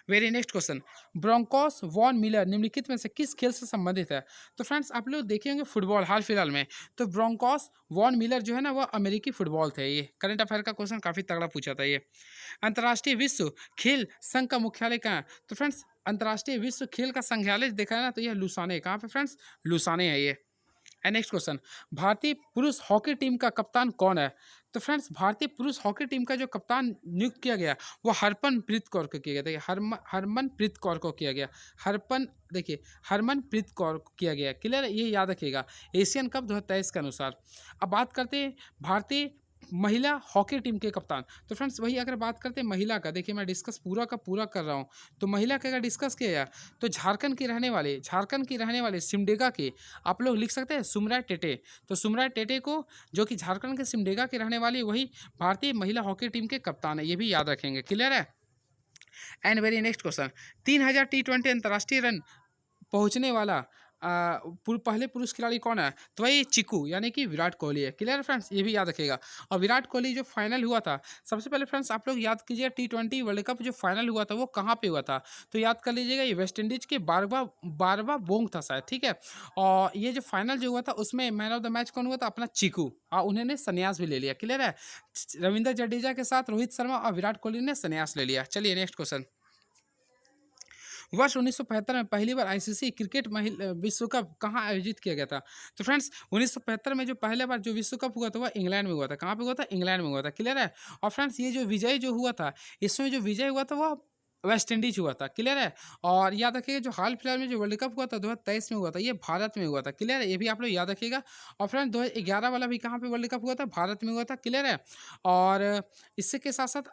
Very next question, Broncos Von Miller निम्नलिखित में से किस खेल से संबंधित है? तो फ्रेंड्स आप लोग देखेंगे फुटबॉल हाल फिलहाल में, तो ब्रोंकोस वॉन मिलर जो है ना, वह अमेरिकी फुटबॉल थे। ये करंट अफेयर का क्वेश्चन काफ़ी तगड़ा पूछा था ये। अंतर्राष्ट्रीय विश्व खेल संघ का मुख्यालय कहाँ है? तो फ्रेंड्स अंतर्राष्ट्रीय विश्व खेल का संग्रहालय देखा है ना, तो यह लुसाने, कहाँ पे फ्रेंड्स? लुसाने है ये। एंड नेक्स्ट क्वेश्चन, भारतीय पुरुष हॉकी टीम का कप्तान कौन है? तो फ्रेंड्स भारतीय पुरुष हॉकी टीम का जो कप्तान नियुक्त किया गया, वो हरमनप्रीत कौर को किया गया। देखिए, हरमनप्रीत कौर को किया गया। हरमनप्रीत कौर को किया गया। क्लियर है? ये याद रखिएगा, एशियन कप 2023 के अनुसार। अब बात करते हैं भारतीय महिला हॉकी टीम के कप्तान। तो फ्रेंड्स वही अगर बात करते हैं महिला का, देखिए मैं डिस्कस पूरा का पूरा कर रहा हूँ। तो महिला का अगर डिस्कस किया जाए, तो झारखंड की रहने वाले सिमडेगा के आप लोग लिख सकते हैं सुमरा टेटे। तो सुमरा टेटे को, जो कि झारखंड के सिमडेगा के रहने वाली, वही भारतीय महिला हॉकी टीम के कप्तान है। ये भी याद रखेंगे। क्लियर है? And very next question, 3000 T20 अंतर्राष्ट्रीय रन पहुंचने वाला पहले पुरुष खिलाड़ी कौन है? तो वही चिकू, यानी कि विराट कोहली है। क्लियर है फ्रेंड्स? ये भी याद रखिएगा। और विराट कोहली जो फाइनल हुआ था, सबसे पहले फ्रेंड्स आप लोग याद कीजिए, T20 वर्ल्ड कप जो फाइनल हुआ था वो कहाँ पे हुआ था? तो याद कर लीजिएगा, ये वेस्ट इंडीज के बारवा बोंग था शायद। ठीक है? और ये जो फाइनल जो हुआ था, उसमें मैन ऑफ द मैच कौन हुआ था? अपना चिकू। और उन्होंने संन्यास भी ले लिया। क्लियर है? रविंद्र जडेजा के साथ रोहित शर्मा और विराट कोहली ने संन्यास ले लिया। चलिए नेक्स्ट क्वेश्चन, वर्ष 1975 में पहली बार आईसीसी क्रिकेट विश्व कप कहाँ आयोजित किया गया था? तो फ्रेंड्स 1975 में जो पहले बार जो विश्व कप हुआ था, वह इंग्लैंड में हुआ था। कहाँ पे हुआ था? इंग्लैंड में हुआ था। क्लियर है? और फ्रेंड्स ये जो विजय जो हुआ था, इसमें जो विजय हुआ था वह वेस्ट इंडीज हुआ था। क्लियर है? और याद रखिएगा, जो हाल फिलहाल में जो वर्ल्ड कप हुआ था 2023 में हुआ था, ये भारत में हुआ था। क्लियर है? ये भी आप लोग याद रखिएगा। और फ्रेंड 2011 वाला भी कहाँ पे वर्ल्ड कप हुआ था? भारत में हुआ था। क्लियर है? और इससे के साथ साथ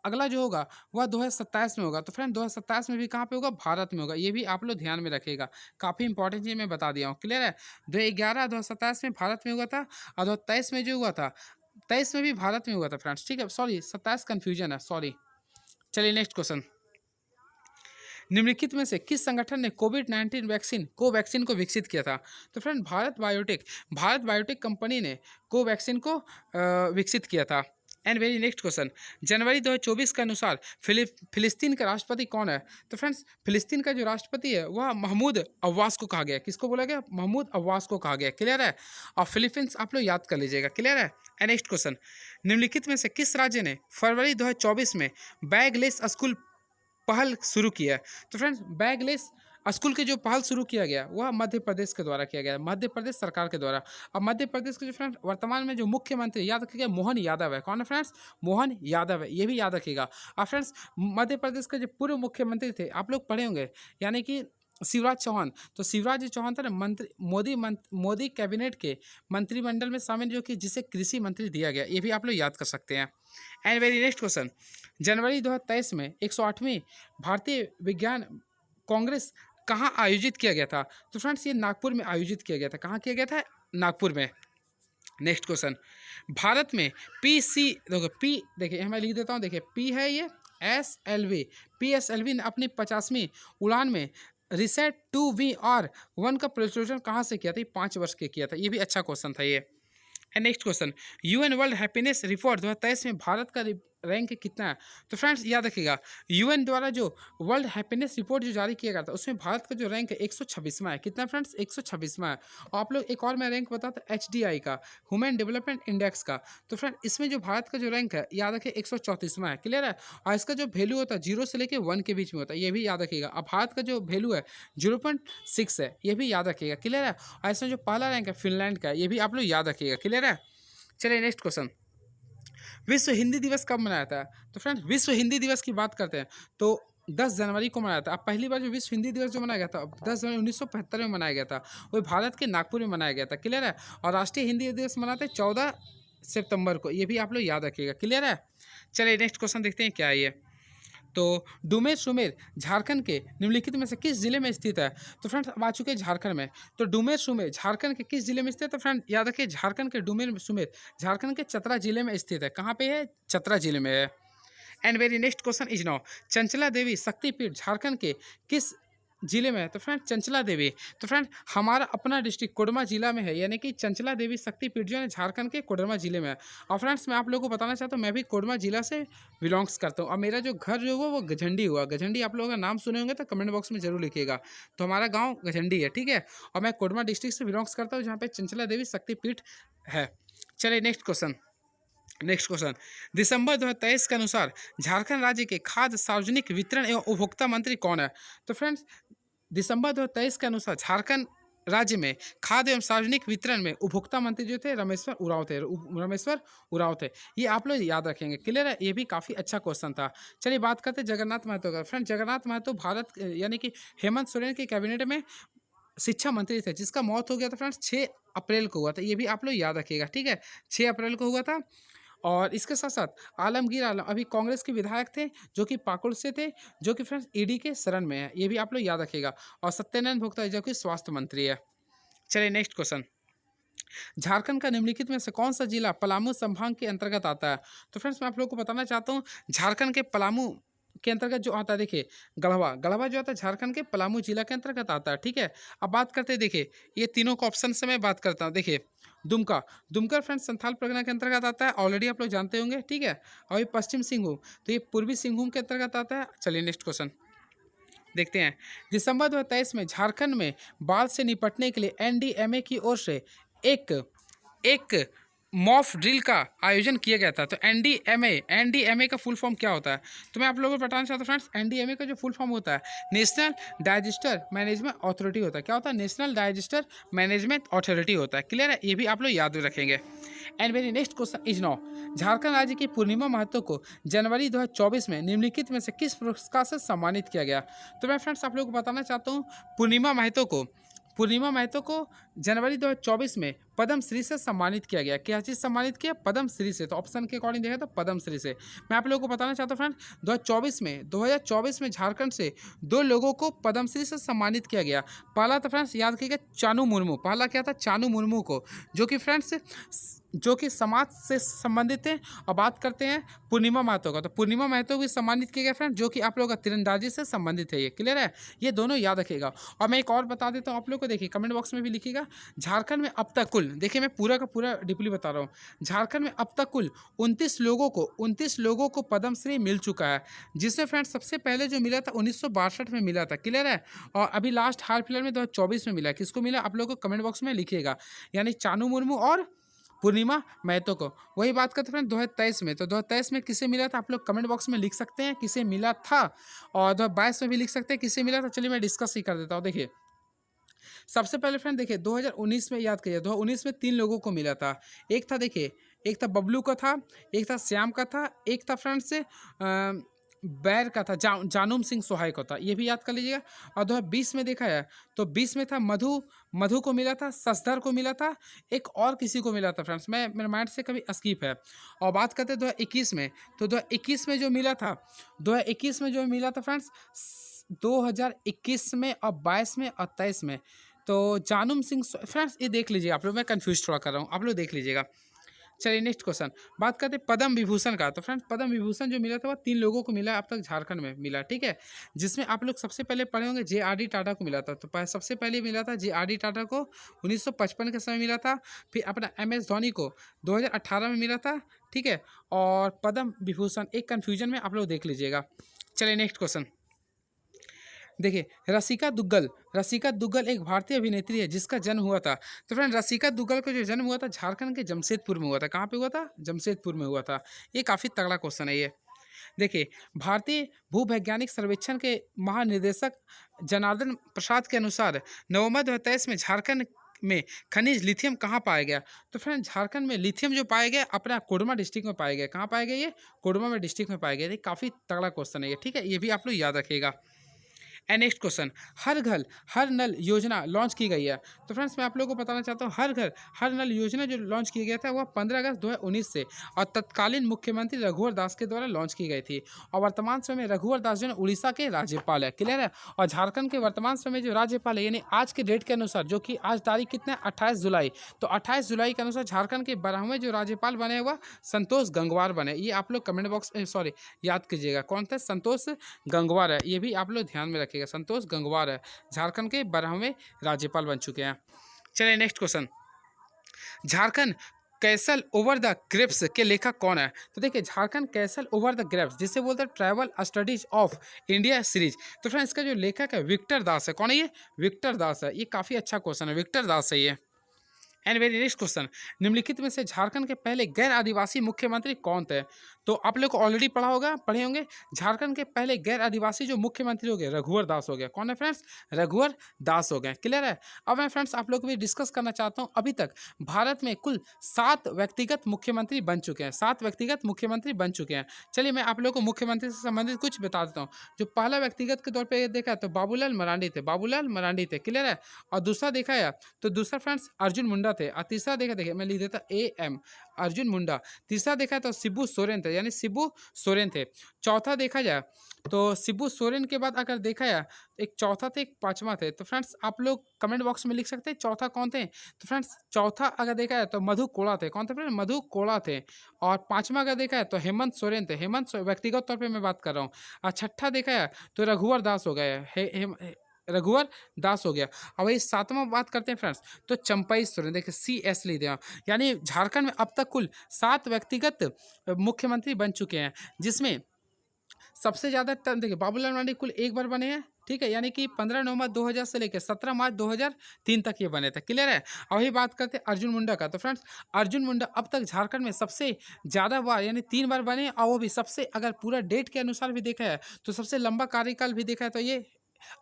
अगला जो होगा वह 2027 में होगा। तो फ्रेंड 2027 में भी कहाँ पे होगा? भारत में होगा। ये भी आप लोग ध्यान में रखिएगा, काफ़ी इंपॉर्टेंट चीज़ मैं बता दिया हूँ। क्लियर है? 2011 2027 में भारत में हुआ था, और 2023 में जो हुआ था, 23 में भी भारत में हुआ था फ्रेंड्स। ठीक है? सॉरी 27 कन्फ्यूजन है, सॉरी। चलिए नेक्स्ट क्वेश्चन, निम्नलिखित में से किस संगठन ने कोविड-19 वैक्सीन कोवैक्सीन को विकसित किया था? तो फ्रेंड भारत बायोटेक कंपनी ने कोवैक्सीन को विकसित किया था। एंड वेरी नेक्स्ट क्वेश्चन, जनवरी 2024 के अनुसार फिलिस्तीन का राष्ट्रपति कौन है? तो फ्रेंड्स फिलिस्तीन का जो राष्ट्रपति है वह महमूद अब्बास को कहा गया। किसको बोला गया? महमूद अब्बास को कहा गया। क्लियर है? और फिलीपींस आप लोग याद कर लीजिएगा। क्लियर है? एंड नेक्स्ट क्वेश्चन, निम्नलिखित में से किस राज्य ने फरवरी 2024 में बैगलेस स्कूल पहल शुरू की है? तो फ्रेंड्स बैगलेस स्कूल की जो पहल शुरू किया गया वह मध्य प्रदेश के द्वारा किया गया, मध्य प्रदेश सरकार के द्वारा। अब मध्य प्रदेश के जो फ्रेंड्स वर्तमान में जो मुख्यमंत्री, याद रखिएगा, मोहन यादव है। कौन है फ्रेंड्स? मोहन यादव है। ये भी याद रखिएगा। और फ्रेंड्स मध्य प्रदेश के जो पूर्व मुख्यमंत्री थे, आप लोग पढ़े होंगे, यानी कि शिवराज चौहान। तो शिवराज चौहान था ना मोदी कैबिनेट के मंत्रिमंडल में शामिल, जो कि जिसे कृषि मंत्री दिया गया। ये भी आप लोग याद कर सकते हैं। एंड वेरी नेक्स्ट क्वेश्चन, जनवरी 2023 में 108वीं भारतीय विज्ञान कांग्रेस कहाँ आयोजित किया गया था? तो फ्रेंड्स ये नागपुर में आयोजित किया गया था। कहाँ किया गया था? नागपुर में। नेक्स्ट क्वेश्चन, भारत में पी सी, देखो पी, देखिए मैं लिख देता हूँ, देखिए पी है ये, S L V, P S L V ने अपनी 50वीं उड़ान में रिसेट 2V और 1 का प्रज्वलन कहाँ से किया था? ये 5 वर्ष के किया था। ये भी अच्छा क्वेश्चन था ये। And next question, UN world happiness report 2023 में भारत का रैंक कितना है? तो फ्रेंड्स याद रखिएगा, यूएन द्वारा जो वर्ल्ड हैप्पीनेस रिपोर्ट जो जारी किया गया था उसमें भारत का जो रैंक है 126वां है। कितना फ्रेंड्स? 126वां है। और आप लोग एक और मैं रैंक बताता हूँ, HDI का, ह्यूमन डेवलपमेंट इंडेक्स का। तो फ्रेंड इसमें जो भारत का जो रैंक है याद रखिए 134वां है। क्लियर है? और इसका जो वैल्यू होता है 0 से लेकर 1 के बीच में होता है, ये भी याद रखिएगा। अब भारत का जो वैल्यू है 0.6 है, ये भी याद रखिएगा। क्लियर है? और इसमें जो पहला रैंक है फिनलैंड का, ये भी आप लोग याद रखिएगा। क्लियर है? चलिए नेक्स्ट क्वेश्चन, विश्व हिंदी दिवस कब मनाया था? तो फ्रेंड्स विश्व हिंदी दिवस की बात करते हैं तो 10 जनवरी को मनाया था। अब पहली बार जो विश्व हिंदी दिवस जो मनाया गया था 10 जनवरी 1975 में मनाया गया था, वो भारत के नागपुर में मनाया गया था। क्लियर है? और राष्ट्रीय हिंदी दिवस मनाते हैं 14 सितंबर को, ये भी आप लोग याद रखिएगा। क्लियर है? चलिए नेक्स्ट क्वेश्चन देखते हैं क्या है ये। तो डुमेर सुमेर झारखंड के निम्नलिखित में से किस जिले में स्थित है? तो फ्रेंड्स अब आ चुके हैं झारखंड में। तो डुमेर सुमेर झारखंड के किस जिले में स्थित है? तो फ्रेंड याद रखिए, झारखंड के डुमेर सुमेर झारखंड के चतरा जिले में स्थित है। कहाँ पे है? चतरा जिले में है। And very next question is now, Chanchala Devi Shaktipeeth Jharkhand के किस जिले में है? तो फ्रेंड चंचला देवी, तो फ्रेंड हमारा अपना डिस्ट्रिक्ट कोडरमा जिला में है, यानी कि चंचला देवी शक्तिपीठ जो है झारखंड के कोडरमा जिले में है। और फ्रेंड्स मैं आप लोगों को बताना चाहता हूँ, मैं भी कोडरमा जिला से बिलोंग्स करता हूँ। और मेरा जो घर जो हुआ वो गझंडी हुआ। गझंडी आप लोगों का नाम सुने होंगे तो कमेंट बॉक्स में जरूर लिखिएगा। तो हमारा गाँव गझंडी है, ठीक है। और मैं कोडरमा डिस्ट्रिक्ट से बिलोंग्स करता हूँ, जहाँ पे चंचला देवी शक्तिपीठ है। चलिए नेक्स्ट क्वेश्चन, दिसंबर 2023 के अनुसार झारखंड राज्य के खाद्य सार्वजनिक वितरण एवं उपभोक्ता मंत्री कौन है? तो फ्रेंड्स दिसंबर 2023 के अनुसार झारखंड राज्य में खाद्य एवं सार्वजनिक वितरण में उपभोक्ता मंत्री जो थे रामेश्वर उरांव थे। ये आप लोग याद रखेंगे। क्लियर है? ये भी काफ़ी अच्छा क्वेश्चन था। चलिए बात करते हैं जगन्नाथ महतो का। फ्रेंड जगन्नाथ महतो भारत यानी कि हेमंत सोरेन के कैबिनेट में शिक्षा मंत्री थे, जिसका मौत हो गया था फ्रेंड्स 6 अप्रैल को हुआ था। ये भी आप लोग याद रखिएगा, ठीक है। 6 अप्रैल को हुआ था। और इसके साथ साथ आलमगीर आलम अभी कांग्रेस के विधायक थे, जो कि पाकुड़ से थे, जो कि फ्रेंड्स ईडी के शरण में है। ये भी आप लोग याद रखिएगा। और सत्यानंद भोक्ता जो कि स्वास्थ्य मंत्री है। चलिए नेक्स्ट क्वेश्चन, झारखंड का निम्नलिखित में से कौन सा जिला पलामू संभाग के अंतर्गत आता है? तो फ्रेंड्स मैं आप लोगों को बताना चाहता हूँ, झारखंड के पलामू के अंतर्गत जो आता है, देखिए गढ़वा जो आता है झारखंड के पलामू जिला के अंतर्गत आता है, ठीक है। अब बात करते हैं, देखिए ये तीनों का ऑप्शन से मैं बात करता हूँ। देखिए दुमका फ्रेंड्स संथाल परगना के अंतर्गत आता है, ऑलरेडी आप लोग जानते होंगे, ठीक है। और ये पश्चिम सिंहभूम, तो ये पूर्वी सिंहभूम के अंतर्गत आता है। चलिए नेक्स्ट क्वेश्चन देखते हैं, दिसंबर 2023 में झारखंड में बाढ़ से निपटने के लिए एनडीएमए की ओर से एक एक मॉफ ड्रिल का आयोजन किया गया था। तो एनडीएमए का फुल फॉर्म क्या होता है? तो मैं आप लोगों को बताना चाहता हूँ फ्रेंड्स, एनडीएमए का जो फुल फॉर्म होता है नेशनल डाइजेस्टर मैनेजमेंट अथॉरिटी होता है। क्या होता है? नेशनल डाइजेस्टर मैनेजमेंट अथॉरिटी होता है। क्लियर है? ये भी आप लोग याद रखेंगे। And very next question is now, Jharkhand राज्य की पूर्णिमा महतो को जनवरी 2024 में निम्नलिखित में से किस पुरस्कार से सम्मानित किया गया? तो मैं फ्रेंड्स आप लोगों को बताना चाहता हूँ, पूर्णिमा महतो को जनवरी 2024 में पद्म श्री से सम्मानित किया गया। क्या चीज़ सम्मानित किया? पद्म श्री से। तो ऑप्शन के अकॉर्डिंग देखा तो पद्म श्री से। मैं आप लोगों को बताना चाहता हूँ फ्रेंड, 2024 में झारखंड से 2 लोगों को पद्म श्री से सम्मानित किया गया। पहला तो फ्रेंड्स याद कीजिएगा चानू मुर्मू, पहला क्या था? चानू मुर्मू को, जो कि समाज से संबंधित है। और बात करते हैं पूर्णिमा महतो का, तो पूर्णिमा महतो भी सम्मानित किया गया फ्रेंड, जो कि आप लोगों का तीरंदाजी से संबंधित है। ये क्लियर है? ये दोनों याद रखिएगा। और मैं एक और बता देता हूँ आप लोग को, देखिए कमेंट बॉक्स में भी लिखिएगा। झारखंड में अब तक कुल, देखिए मैं पूरा का पूरा डीपली बता रहा हूँ, झारखंड में अब तक कुल 29 लोगों को पद्मश्री मिल चुका है, जिसमें फ्रेंड सबसे पहले जो मिला था 1962 में मिला था। क्लियर है? और अभी लास्ट हाल फिलहाल में 2024 में मिला। किसको मिला? आप लोगों को कमेंट बॉक्स में लिखिएगा, यानी चानू मुर्मू और पूर्णिमा महतो को। वही बात करते हैं 2023 में, तो 2023 में किसे मिला था? आप लोग कमेंट बॉक्स में लिख सकते हैं किसे मिला था, और 2022 में भी लिख सकते हैं किसे मिला था। चलिए मैं डिस्कस ही कर देता हूँ। देखिए सबसे पहले फ्रेंड, देखिए 2019 में याद करिए, 2019 में 3 लोगों को मिला था। एक था, देखिए एक था बबलू का था, एक था श्याम का था, एक था फ्रेंड से बैर का था, जानूम सिंह सोहाय का था। ये भी याद कर लीजिएगा। और 2020 में देखा है तो 20 में था मधु को मिला था, ससधर को मिला था, एक और किसी को मिला था फ्रेंड्स, मेरे माइंड से कभी स्किप है। और बात करते हैं 2021 में, तो 2021 में जो मिला था फ्रेंड्स 2021 में और 22 में और 23 में। तो जानूम सिंह फ्रेंड्स ये देख लीजिए आप लोग, मैं कंफ्यूज थोड़ा कर रहा हूँ, आप लोग देख लीजिएगा। चलिए नेक्स्ट क्वेश्चन, बात करते हैं पद्म विभूषण का। तो फ्रेंड्स पद्म विभूषण जो मिला था वो 3 लोगों को मिला अब तक झारखंड में मिला, ठीक है। जिसमें आप लोग सबसे पहले पढ़े होंगे JRD टाटा को मिला था। तो सबसे पहले मिला था JRD टाटा को 1955 के समय मिला था। फिर अपना MS धोनी को 2018 में मिला था, ठीक है। और पद्म विभूषण एक कन्फ्यूजन में आप लोग देख लीजिएगा। चलिए नेक्स्ट क्वेश्चन देखिए, रसिका दुग्गल एक भारतीय अभिनेत्री है जिसका जन्म हुआ था। तो फ्रेंड रसिका दुग्गल का जो जन्म हुआ था झारखंड के जमशेदपुर में हुआ था। कहाँ पे हुआ था? जमशेदपुर में हुआ था। ये काफ़ी तगड़ा क्वेश्चन है ये। देखिए, भारतीय भूवैज्ञानिक सर्वेक्षण के महानिदेशक जनार्दन प्रसाद के अनुसार नवंबर 2023 में झारखंड में खनिज लिथियम कहाँ पाया गया? तो फ्रेंड झारखंड में लिथियम जो पाया गया अपना कोडरमा डिस्ट्रिक्ट में पाया गया। कहाँ पाया गया? ये कोडरमा में डिस्ट्रिक्ट में पाया गया। ये काफ़ी तगड़ा क्वेश्चन है ये, ठीक है। ये भी आप लोग याद रखिएगा। एंड नेक्स्ट क्वेश्चन, हर घर हर नल योजना लॉन्च की गई है। तो फ्रेंड्स मैं आप लोगों को बताना चाहता हूँ, हर घर हर नल योजना जो लॉन्च किया गया था वह 15 अगस्त 2019 से और तत्कालीन मुख्यमंत्री रघुवर दास के द्वारा लॉन्च की गई थी। और वर्तमान समय में रघुवर दास जो है उड़ीसा के राज्यपाल है, क्लियर है। और झारखंड के वर्तमान समय जो राज्यपाल है यानी आज के डेट के अनुसार, जो कि आज तारीख कितना है 28 जुलाई, तो 28 जुलाई के अनुसार झारखंड के 12वें जो राज्यपाल बने हुआ संतोष गंगवार बने। ये आप लोग कमेंट बॉक्स सॉरी याद कीजिएगा कौन था? संतोष गंगवार है। ये भी आप लोग ध्यान में रखिएगा, संतोष गंगवार है, झारखंड के 12वें राज्यपाल बन चुके हैं। चलिए next question, Jharkhand castle over the grapes के लेखक कौन है? तो देखिए, Jharkhand castle over the grapes जिसे बोलते हैं travel studies of India series. तो फ्रेंड्स इसका जो लेखक है विक्टर दास है। कौन है ये? विक्टर दास है। ये काफ़ी अच्छा क्वेश्चन है, विक्टर दास है ये। एंड वेरी नेक्स्ट क्वेश्चन, निम्नलिखित में से झारखंड के पहले गैर आदिवासी मुख्यमंत्री कौन थे? तो आप लोग को ऑलरेडी पढ़े होंगे। झारखंड के पहले गैर आदिवासी जो मुख्यमंत्री हो गए रघुवर दास हो गए। कौन है फ्रेंड्स? रघुवर दास हो गए, क्लियर है। अब मैं फ्रेंड्स आप लोग को भी डिस्कस करना चाहता हूँ, अभी तक भारत में कुल 7 व्यक्तिगत मुख्यमंत्री बन चुके हैं। 7 व्यक्तिगत मुख्यमंत्री बन चुके हैं। चलिए मैं आप लोग को मुख्यमंत्री से संबंधित कुछ बता देता हूँ। जो पहला व्यक्तिगत के तौर पर देखा तो बाबूलाल मरांडी थे, बाबूलाल मरांडी थे, क्लियर है। और दूसरा देखा है तो दूसरा फ्रेंड्स अर्जुन मुंडा थे। और तीसरा देखा, देखिए मैं लिख देता AM अर्जुन मुंडा। तीसरा देखा तो शिबू सोरेन थे, यानी शिबू सोरेन थे। चौथा देखा जाए तो शिबू सोरेन के बाद अगर देखा जाए एक चौथा थे, एक पांचवा थे। तो फ्रेंड्स आप लोग कमेंट बॉक्स में लिख सकते हैं चौथा कौन थे। तो फ्रेंड्स चौथा अगर देखा जाए तो मधु कोड़ा थे। कौन थे फ्रेंड्स? मधु कोड़ा थे। और पांचवा अगर देखा है तो हेमंत सोरेन थे। व्यक्तिगत तौर पर मैं बात कर रहा हूँ। और छठा देखा है तो रघुवर दास हो गए, रघुवर दास हो गया। अब वही सातवां बात करते हैं फ्रेंड्स तो चंपई सोरेन, देखिए CS ली दिया। यानी झारखंड में अब तक कुल 7 व्यक्तिगत मुख्यमंत्री बन चुके हैं, जिसमें सबसे ज़्यादा टर्म देखिए बाबूलाल मरांडी कुल एक बार बने हैं, ठीक है। यानी कि 15 नवंबर 2000 से लेकर 17 मार्च 2003 तक ये बने थे, क्लियर है। और वही बात करते हैं अर्जुन मुंडा का। तो फ्रेंड्स अर्जुन मुंडा अब तक झारखंड में सबसे ज़्यादा बार यानी 3 बार बने, और वो भी सबसे अगर पूरा डेट के अनुसार भी देखा है तो सबसे लंबा कार्यकाल भी देखा है तो ये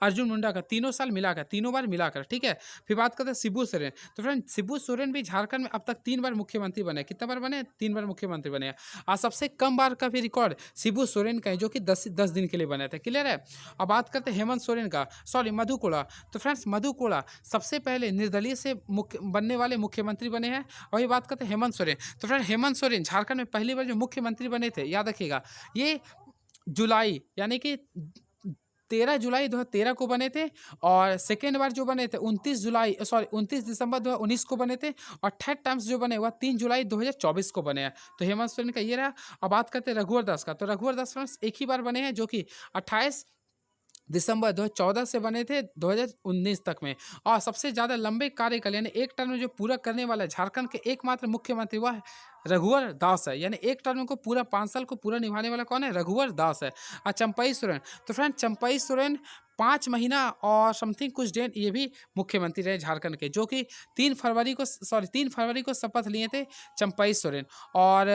अर्जुन मुंडा का, तीनों साल मिलाकर, तीनों बार मिलाकर, ठीक है। फिर बात करते हैं शिबू सोरेन। तो फ्रेंड शिबू सोरेन भी झारखंड में अब तक 3 बार मुख्यमंत्री बने। कितना बार बने? 3 बार मुख्यमंत्री बने हैं। और सबसे कम बार का भी रिकॉर्ड शिबू सोरेन का है, जो कि 10 दिन के लिए बने थे, क्लियर है। अब बात करते हैं हेमंत सोरेन का, सॉरी मधु कोड़ा। तो फ्रेंड्स मधु कोड़ा सबसे पहले निर्दलीय से बनने वाले मुख्यमंत्री बने हैं। वही बात करते हैं हेमंत सोरेन। तो फ्रेंड हेमंत सोरेन झारखंड में पहली बार जो मुख्यमंत्री बने थे, याद रखिएगा, ये जुलाई यानी कि 13 जुलाई 2013 को बने थे। और सेकेंड बार जो बने थे 29 दिसंबर 2019 को बने थे। और थर्ड टाइम्स जो बने वह 3 जुलाई 2024 को बने हैं। तो हेमंत सोरेन का ये रहा। अब बात करते हैं रघुवर दास का। तो रघुवर दास फ्रेंड्स एक ही बार बने हैं, जो कि 28 दिसंबर 2014 से बने थे 2019 तक में। और सबसे ज़्यादा लंबे कार्यकाल यानी एक टर्म जो पूरा करने वाला है झारखंड के एकमात्र मुख्यमंत्री वह रघुवर दास है। यानी एक टर्म को पूरा 5 साल को पूरा निभाने वाला कौन है? रघुवर दास है। और चंपई सोरेन, तो फ्रेंड चंपई सोरेन 5 महीना और समथिंग कुछ दिन ये भी मुख्यमंत्री रहे झारखंड के, जो कि 3 फरवरी को शपथ लिए थे चंपई सोरेन। और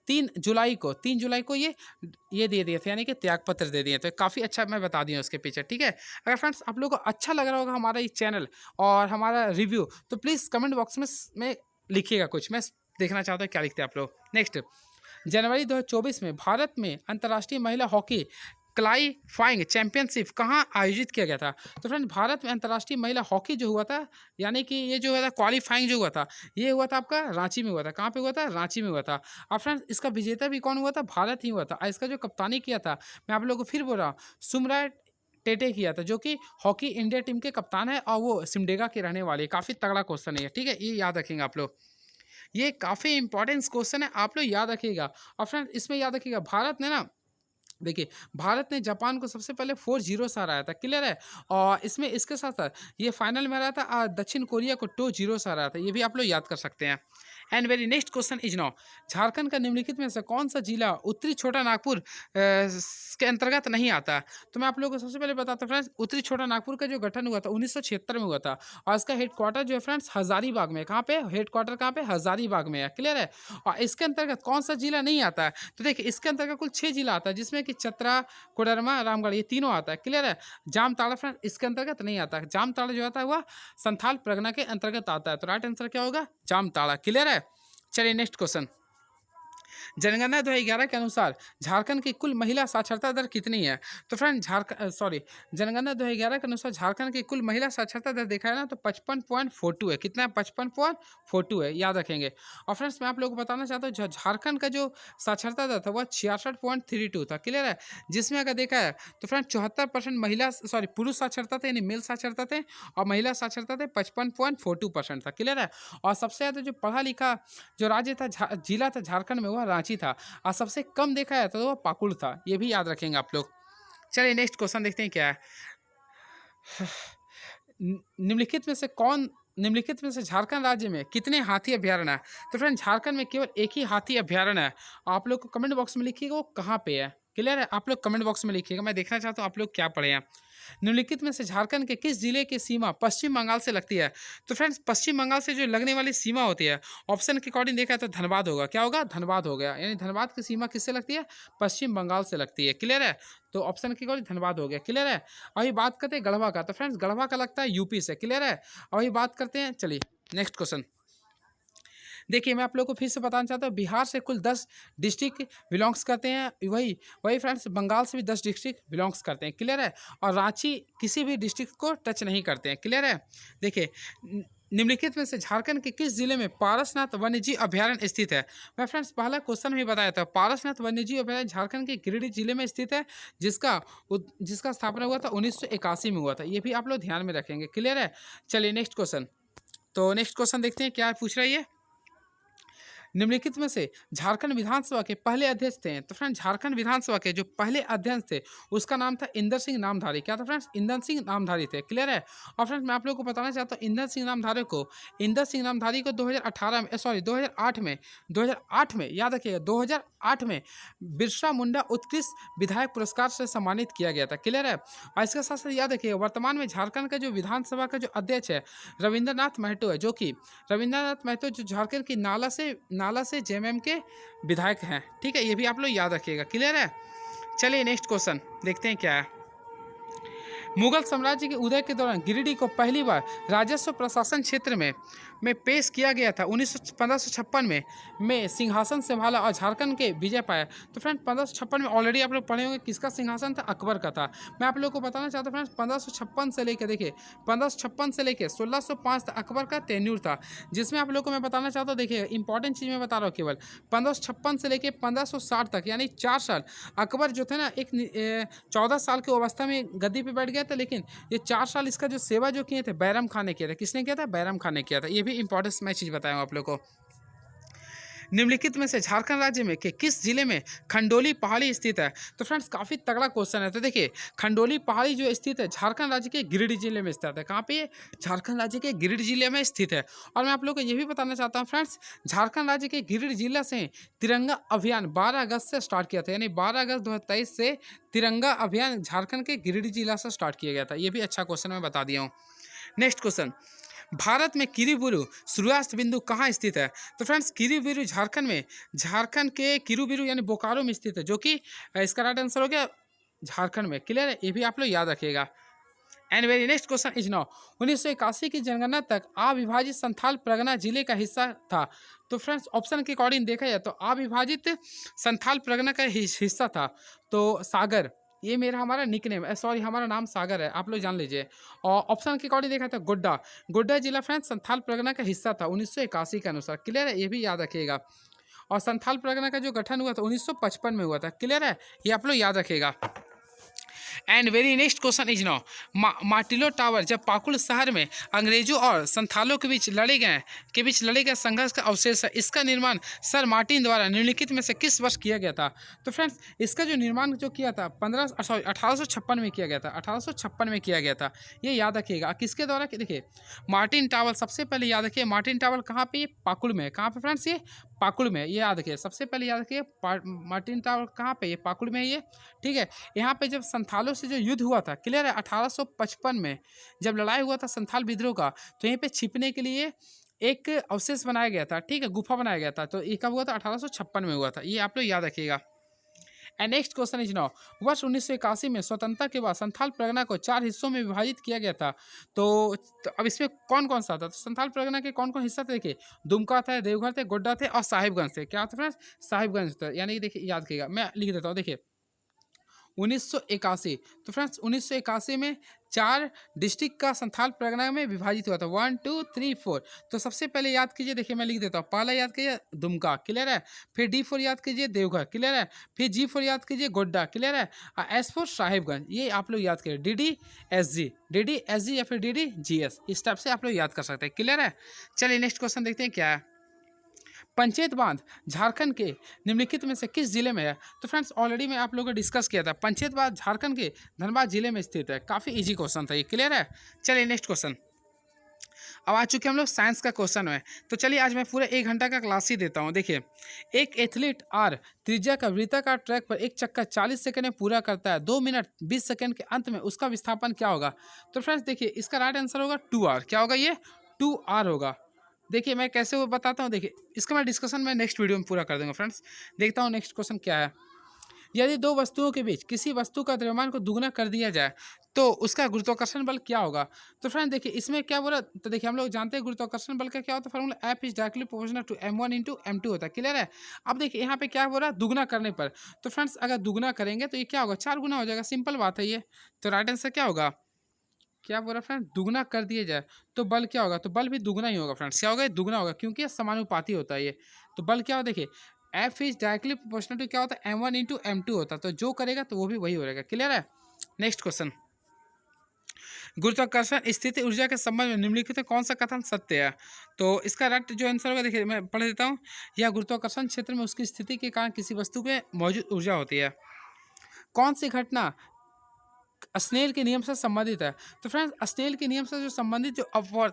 3 जुलाई को ये दे दिए थे, यानी कि त्यागपत्र दे दिए थे। काफ़ी अच्छा मैं बता दिया उसके पीछे, ठीक है। अगर फ्रेंड्स आप लोगों को अच्छा लग रहा होगा हमारा ये चैनल और हमारा रिव्यू, तो प्लीज़ कमेंट बॉक्स में लिखिएगा कुछ, मैं देखना चाहता हूँ क्या लिखते हैं आप लोग। नेक्स्ट, जनवरी 2024 में भारत में अंतर्राष्ट्रीय महिला हॉकी क्वालीफाइंग चैंपियनशिप कहाँ आयोजित किया गया था? तो फ्रेंड भारत में अंतर्राष्ट्रीय महिला हॉकी जो हुआ था, यानी कि ये जो हुआ था क्वालीफाइंग जो हुआ था, ये हुआ था आपका रांची में हुआ था। कहाँ पे हुआ था? रांची में हुआ था। और फ्रेंड्स इसका विजेता भी कौन हुआ था? भारत ही हुआ था। और इसका जो कप्तानी किया था, मैं आप लोगों को फिर बोल रहा हूँ, सुमरा टेटे किया था, जो कि हॉकी इंडिया टीम के कप्तान है और वो सिमडेगा के रहने वाले। काफ़ी तगड़ा क्वेश्चन है, ठीक है, ये याद रखेंगे आप लोग। ये काफ़ी इंपॉर्टेंट क्वेश्चन है, आप लोग याद रखिएगा। और फ्रेंड इसमें याद रखिएगा, भारत ने ना, देखिए, भारत ने जापान को सबसे पहले 4-0 से हराया था, क्लियर है। और इसमें इसके साथ साथ ये फाइनल में हराया था, दक्षिण कोरिया को 2-0 से हराया था, ये भी आप लोग याद कर सकते हैं। And very next question is now, Jharkhand का निम्नलिखित में से कौन सा जिला उत्तरी छोटा नागपुर के अंतर्गत नहीं आता? तो मैं आप लोगों को सबसे पहले बताता हूँ फ्रेंड्स, उत्तरी छोटा नागपुर का जो गठन हुआ था 1976 में हुआ था, और इसका हेडक्वार्टर जो है फ्रेंड्स हजारीबाग में। कहाँ पे हेडक्वार्टर, कहाँ पे? हजारीबाग में है, क्लियर है। और इसके अंतर्गत कौन सा जिला नहीं आता है? तो देखिए, इसके अंतर्गत कुल 6 जिला आता है, जिसमें कि चतरा, कोडरमा, रामगढ़, ये तीनों आता है, क्लियर है। जामताड़ा फ्रेंड इसके अंतर्गत नहीं आता है। जामताड़ा जो आता है वह संथाल परगना के अंतर्गत आता है, तो राइट आंसर क्या होगा? जामताड़ा, क्लियर है। चलिए नेक्स्ट क्वेश्चन, जनगणना 2011 के अनुसार झारखंड की कुल महिला साक्षरता दर कितनी है? तो फ्रेंड जनगणना 2011 के अनुसार झारखंड की कुल महिला साक्षरता दर देखा है ना, तो 55.42 है। कितना है? 55.42 है, याद रखेंगे। और फ्रेंड्स मैं आप लोगों को बताना चाहता हूँ, झारखंड का जो साक्षरता दर था वह 66.32 था, क्लियर है। जिसमें अगर देखा है तो फ्रेंड 74% पुरुष साक्षरता थे, यानी मेल साक्षरता थे, और महिला साक्षरता थे 55.42% था, क्लियर है। और सबसे ज़्यादा जो पढ़ा लिखा जो राज्य था, जिला था झारखंड में, वह रांची था। और सबसे कम देखा है तो वह पाकुड़ था, ये भी याद रखेंगे आप लोग। चलिए नेक्स्ट क्वेश्चन देखते हैं क्या है। निम्नलिखित में से झारखंड राज्य में कितने हाथी अभ्यारण्य है? तो फ्रेंड झारखंड में केवल एक ही हाथी अभ्यारण्य है। आप लोग को कमेंट बॉक्स में लिखिएगा वो कहाँ पे है, क्लियर है। आप लोग कमेंट बॉक्स में लिखिएगा, मैं देखना चाहता हूँ आप लोग क्या पढ़े हैं। निम्नलिखित में से झारखंड के किस जिले की सीमा पश्चिम बंगाल से लगती है? तो फ्रेंड्स पश्चिम बंगाल से जो लगने वाली सीमा होती है, ऑप्शन के अकॉर्डिंग देखा है तो धनबाद होगा। क्या होगा? धनबाद हो गया, यानी धनबाद की सीमा किससे लगती है? पश्चिम बंगाल से लगती है, क्लियर है। तो ऑप्शन के अकॉर्डिंग धनबाद हो गया, क्लियर है। अभी बात करते हैं गढ़वा का, तो फ्रेंड्स गढ़वा का लगता है यूपी से, क्लियर है। अभी बात करते हैं, चलिए नेक्स्ट क्वेश्चन देखिए, मैं आप लोगों को फिर से बताना चाहता हूँ, बिहार से कुल 10 डिस्ट्रिक्ट बिलोंग्स करते हैं, वही वही फ्रेंड्स बंगाल से भी 10 डिस्ट्रिक्ट बिलोंग्स करते हैं, क्लियर है। और रांची किसी भी डिस्ट्रिक्ट को टच नहीं करते हैं, क्लियर है। देखिए, निम्नलिखित में से झारखंड के किस जिले में पारसनाथ वन्यजीव अभ्यारण्य स्थित है? मैं फ्रेंड्स पहला क्वेश्चन भी बताया था, पारसनाथ वन्यजीव अभ्यारण्य झारखंड के गिरिडीह जिले में स्थित है, जिसका स्थापना हुआ था 1981 में हुआ था, ये भी आप लोग ध्यान में रखेंगे, क्लियर है। चलिए नेक्स्ट क्वेश्चन, तो नेक्स्ट क्वेश्चन देखते हैं क्या पूछ रहा है ये। निम्नलिखित में से झारखंड विधानसभा के पहले अध्यक्ष थे? तो फ्रेंड झारखंड विधानसभा के जो पहले अध्यक्ष थे उसका नाम था इंदर सिंह नामधारी। क्या था फ्रेंड्स? इंदर सिंह नामधारी थे, क्लियर है। और फ्रेंड्स मैं आप लोगों को बताना चाहता हूँ, इंदर सिंह नामधारी को 2008 में याद रखिएगा, 2008 में बिरसा मुंडा उत्कृष्ट विधायक पुरस्कार से सम्मानित किया गया था, क्लियर है। और इसके साथ साथ याद रखिएगा, वर्तमान में झारखंड का जो विधानसभा का जो अध्यक्ष है रविंद्रनाथ महतो है, जो झारखंड की नाला से जेएमएम के विधायक हैं, ठीक है, ये भी आप लोग याद रखिएगा, क्लियर है। चलिए नेक्स्ट क्वेश्चन देखते हैं क्या है। मुगल साम्राज्य के उदय के दौरान गिरिडीह को पहली बार राजस्व प्रशासन क्षेत्र में पेश किया गया था। 1556 में सिंहासन संभाला और झारखंड के विजय पाया। तो फ्रेंड 1556 में ऑलरेडी आप लोग पढ़े होंगे, किसका सिंहासन था? अकबर का था। मैं आप लोग को बताना चाहता हूँ फ्रेंड्स, 1556 से लेकर देखिए 1556 से लेकर 1605 तक अकबर का टेन्यूर था, जिसमें आप लोग को मैं बताना चाहता हूँ, देखिए इंपॉर्टेंट चीज़ मैं बता रहा हूँ, केवल 1556 से लेकर 1560 तक, यानी 4 साल अकबर जो थे ना, एक 14 साल की अवस्था में गद्दी पे बैठ गया था, लेकिन ये 4 साल इसका जो सेवा जो किए थे बैरम खान ने किया था। किसने किया था? बैरम खान ने किया था। ये भी इंपॉर्टेंट मैं चीज़ बताया हूँ आप लोग को। निम्नलिखित में से झारखंड राज्य में के किस जिले में खंडोली पहाड़ी स्थित है? तो फ्रेंड्स काफ़ी तगड़ा क्वेश्चन है। तो देखिए, खंडोली पहाड़ी जो स्थित है झारखंड राज्य के गिरिडीह जिले में स्थित है। कहाँ पे? झारखंड राज्य के गिरिडीह जिले में स्थित है। और मैं आप लोग को ये भी बताना चाहता हूँ फ्रेंड्स, झारखंड राज्य के गिरिडीह जिला से तिरंगा अभियान 12 अगस्त से स्टार्ट किया था, यानी 12 अगस्त 2023 से तिरंगा अभियान झारखंड के गिरिडीह जिला से स्टार्ट किया गया था। ये भी अच्छा क्वेश्चन मैं बता दिया हूँ। नेक्स्ट क्वेश्चन, भारत में किरीबुरु सूर्यास्त बिंदु कहाँ स्थित है? तो फ्रेंड्स किरीबुरु झारखंड के किरीबुरु यानी बोकारो में स्थित है, जो कि इसका राइट आंसर हो गया झारखंड में, क्लियर है। ये भी आप लोग याद रखिएगा। And very next question is now, 1981 की जनगणना तक अविभाजित संथाल परगना जिले का हिस्सा था। तो फ्रेंड्स ऑप्शन के अकॉर्डिंग देखा जाए तो अविभाजित संथाल परगना का हिस्सा था तो सागर, ये हमारा निकनेम है, सॉरी हमारा नाम सागर है, आप लोग जान लीजिए। और ऑप्शन के अकॉर्डिंग देखा था गोड्डा जिला फ्रेंड्स संथाल परगना का हिस्सा था 1981 के अनुसार, क्लियर है, ये भी याद रखिएगा। और संथाल परगना का जो गठन हुआ था 1955 में हुआ था, क्लियर है, ये आप लोग याद रखिएगा। And very next question is now, Martello tower जब पाकुड़ शहर में अंग्रेजों और संथालों के बीच लड़े गए संघर्ष का अवशेष है। इसका निर्माण सर मार्टिन द्वारा निम्नलिखित में से किस वर्ष किया गया था? तो फ्रेंड्स इसका जो निर्माण जो किया था 1856 में किया गया था, 1856 में किया गया था। ये याद रखिएगा किसके द्वारा। देखिए मार्टिन टावर सबसे पहले याद रखिए, मार्टिन टावर कहाँ पे? ये पाकुड़ में। कहाँ पे फ्रेंड्स? ये पाकुड़ में। ये याद रखिए, सबसे पहले याद रखिए मार्टिन टावर कहाँ पे? ये पाकुड़ में है ये, ठीक है। यहाँ पे जब संथालों से जो युद्ध हुआ था, क्लियर है, 1855 में जब लड़ाई हुआ था संथाल विद्रोह का, तो यहीं पे छिपने के लिए एक अवशेष बनाया गया था, ठीक है, गुफा बनाया गया था। तो ये कब हुआ था? 1856 में हुआ था। ये आप लोग याद रखिएगा। And next question is now, वर्ष 1981 में स्वतंत्रता के बाद संथाल परगना को 4 हिस्सों में विभाजित किया गया था। तो अब इसमें कौन कौन सा था? तो संथाल परगना के कौन कौन हिस्सा थे? देखिए दुमका थे, देवघर थे, गोड्डा थे और साहिबगंज थे। क्या था फ्रेंड्स? साहिबगंज थे। यानी कि देखिए याद रखिएगा, मैं लिख देता हूँ। देखिए 1981, तो फ्रेंड्स 1981 में 4 डिस्ट्रिक्ट का संथाल परगना में विभाजित हुआ था, 1 2 3 4। तो सबसे पहले याद कीजिए, देखिए मैं लिख देता हूँ। पहला याद कीजिए दुमका, क्लियर है। फिर D4 याद कीजिए देवघर, क्लियर है। फिर G4 याद कीजिए गोड्डा, क्लियर है। और S4 साहिबगंज। ये आप लोग याद करिए, DD SG या फिर DDGS, इस टाइप से आप लोग याद कर सकते हैं, क्लियर है। चलिए नेक्स्ट क्वेश्चन देखते हैं क्या है। पंचेत बांध झारखंड के निम्नलिखित में से किस जिले में है? तो फ्रेंड्स ऑलरेडी मैं आप लोगों को डिस्कस किया था, पंचेत बांध झारखंड के धनबाद जिले में स्थित है। काफ़ी इजी क्वेश्चन था ये, क्लियर है। चलिए नेक्स्ट क्वेश्चन। अब आ चुके हम लोग साइंस का क्वेश्चन में। तो चलिए आज मैं पूरा 1 घंटा का क्लास ही देता हूँ। देखिए एक एथलीट आर त्रिज्या का वृत्ताकार ट्रैक पर एक चक्कर 40 सेकंड में पूरा करता है। 2 मिनट 20 सेकंड के अंत में उसका विस्थापन क्या होगा? तो फ्रेंड्स देखिए इसका राइट आंसर होगा 2R। क्या होगा ये? 2R होगा। देखिए मैं कैसे वो बताता हूँ। देखिए इसका मैं डिस्कशन में नेक्स्ट वीडियो में पूरा कर दूंगा फ्रेंड्स। देखता हूँ नेक्स्ट क्वेश्चन क्या है। यदि दो वस्तुओं के बीच किसी वस्तु का द्रव्यमान को दुगना कर दिया जाए तो उसका गुरुत्वाकर्षण बल क्या होगा? तो फ्रेंड देखिए इसमें क्या बोला, तो देखिए हम लोग जानते हैं गुरुत्वाकर्षण बल का क्या होता है formula, F is directly proportional to m1 into m2 होता है, क्लियर है। अब देखिए यहाँ पे क्या बोला, दुगना करने पर। तो फ्रेंड्स अगर दुगना करेंगे तो ये क्या होगा? 4 गुना हो जाएगा, सिंपल बात है ये। तो राइट आंसर क्या होगा? क्या बोला फ्रेंड? दुगना कर दिया जाए तो बल क्या होगा? तो बल भी दुगना ही होगा फ्रेंड्स। क्या होगा? ये दुगना होगा क्योंकि ये समानुपाती होता है ये। तो बल क्या होगा? देखिए F is directly proportional to क्या होता है? m1 इंटू m2 होता है। तो जो करेगा तो वो भी वही हो जाएगा, क्लियर है। Next question. गुरुत्वाकर्षण स्थिति ऊर्जा के संबंध में निम्नलिखित में कौन सा कथन सत्य है? तो इसका राइट जो आंसर होगा, देखिए मैं पढ़ देता हूँ। यह गुरुत्वाकर्षण क्षेत्र में उसकी स्थिति के कारण किसी वस्तु में मौजूद ऊर्जा होती है। कौन सी घटना स्नेल के नियम से संबंधित है? तो फ्रेंड्स स्नेल के नियम से जो संबंधित जो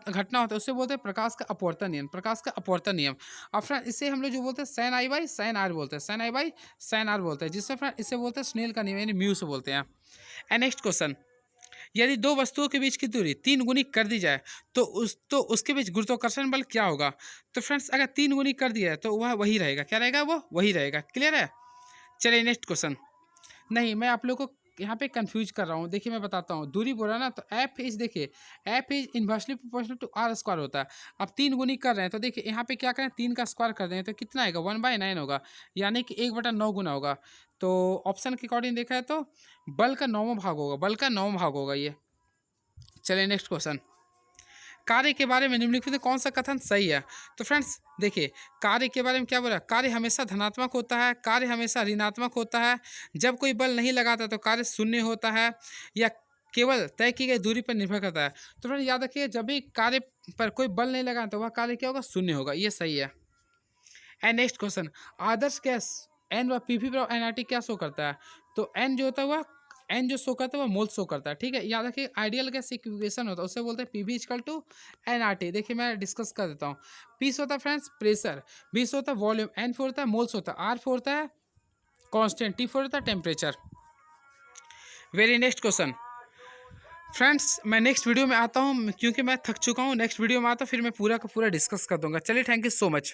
घटना होता है उसे बोलते हैं प्रकाश का अपवर्तन नियम, प्रकाश का अपवर्तन नियम। और फ्रेंड इसे हम लोग जो बोलते हैं sine I by sine R बोलते हैं, sine I by sine R बोलते हैं, जिससे फ्रेंड इसे बोलते हैं स्नेल का नियम, यानी म्यू से बोलते हैं। And next question. यदि दो वस्तुओं के बीच की दूरी 3 गुनी कर दी जाए तो उसके बीच गुरुत्वाकर्षण बल क्या होगा? तो फ्रेंड्स अगर 3 गुनी कर दिया है तो वह वही रहेगा। क्या रहेगा? वो वही रहेगा, क्लियर है। चलिए नेक्स्ट क्वेश्चन। नहीं, मैं आप लोग को यहाँ पे कंफ्यूज कर रहा हूँ। देखिए मैं बताता हूँ, दूरी बोला ना, तो एफ इज, देखिए F is inversely proportional to R square होता है। अब 3 गुनी कर रहे हैं तो देखिए यहाँ पे क्या करें, 3 का स्क्वायर कर देंगे तो कितना आएगा? 1/9 होगा, यानी कि 1/9 गुना होगा। तो ऑप्शन के अकॉर्डिंग देखा है तो बल का 9वां भाग होगा, बल का 9वां भाग होगा ये। चलिए नेक्स्ट क्वेश्चन। कार्य के बारे में निम्नलिखित में कौन सा कथन सही है? तो फ्रेंड्स देखिए कार्य के बारे में क्या बोला, कार्य हमेशा धनात्मक होता है, कार्य हमेशा ऋणात्मक होता है, जब कोई बल नहीं लगाता तो कार्य शून्य होता है, या केवल तय की गई दूरी पर निर्भर करता है। तो फ्रेंड्स याद रखिए जब भी कार्य पर कोई बल नहीं लगा तो वह कार्य क्या होगा? शून्य होगा, ये सही है। And next question. आदर्श गैस एन व पी पर NRT क्या शो करता है? तो एन जो होता है वह एन जो शो करता है वह मोल शो करता है, ठीक है। याद रखिए आइडियल गैस इक्वेशन होता है, उसे बोलते हैं PV इक्वल टू NRT। देखिए मैं डिस्कस कर देता हूँ। P से होता है फ्रेंड्स प्रेशर, B से होता है वॉल्यूम, N फोर होता है मोल्स होता है, R फोर होता है कांस्टेंट, T फोर होता है temperature. Very next question. Friends मैं नेक्स्ट वीडियो में आता हूँ क्योंकि मैं थक चुका हूँ। नेक्स्ट वीडियो में आता हूँ फिर मैं पूरा का पूरा डिस्कस कर दूंगा। चलिए थैंक यू सो मच।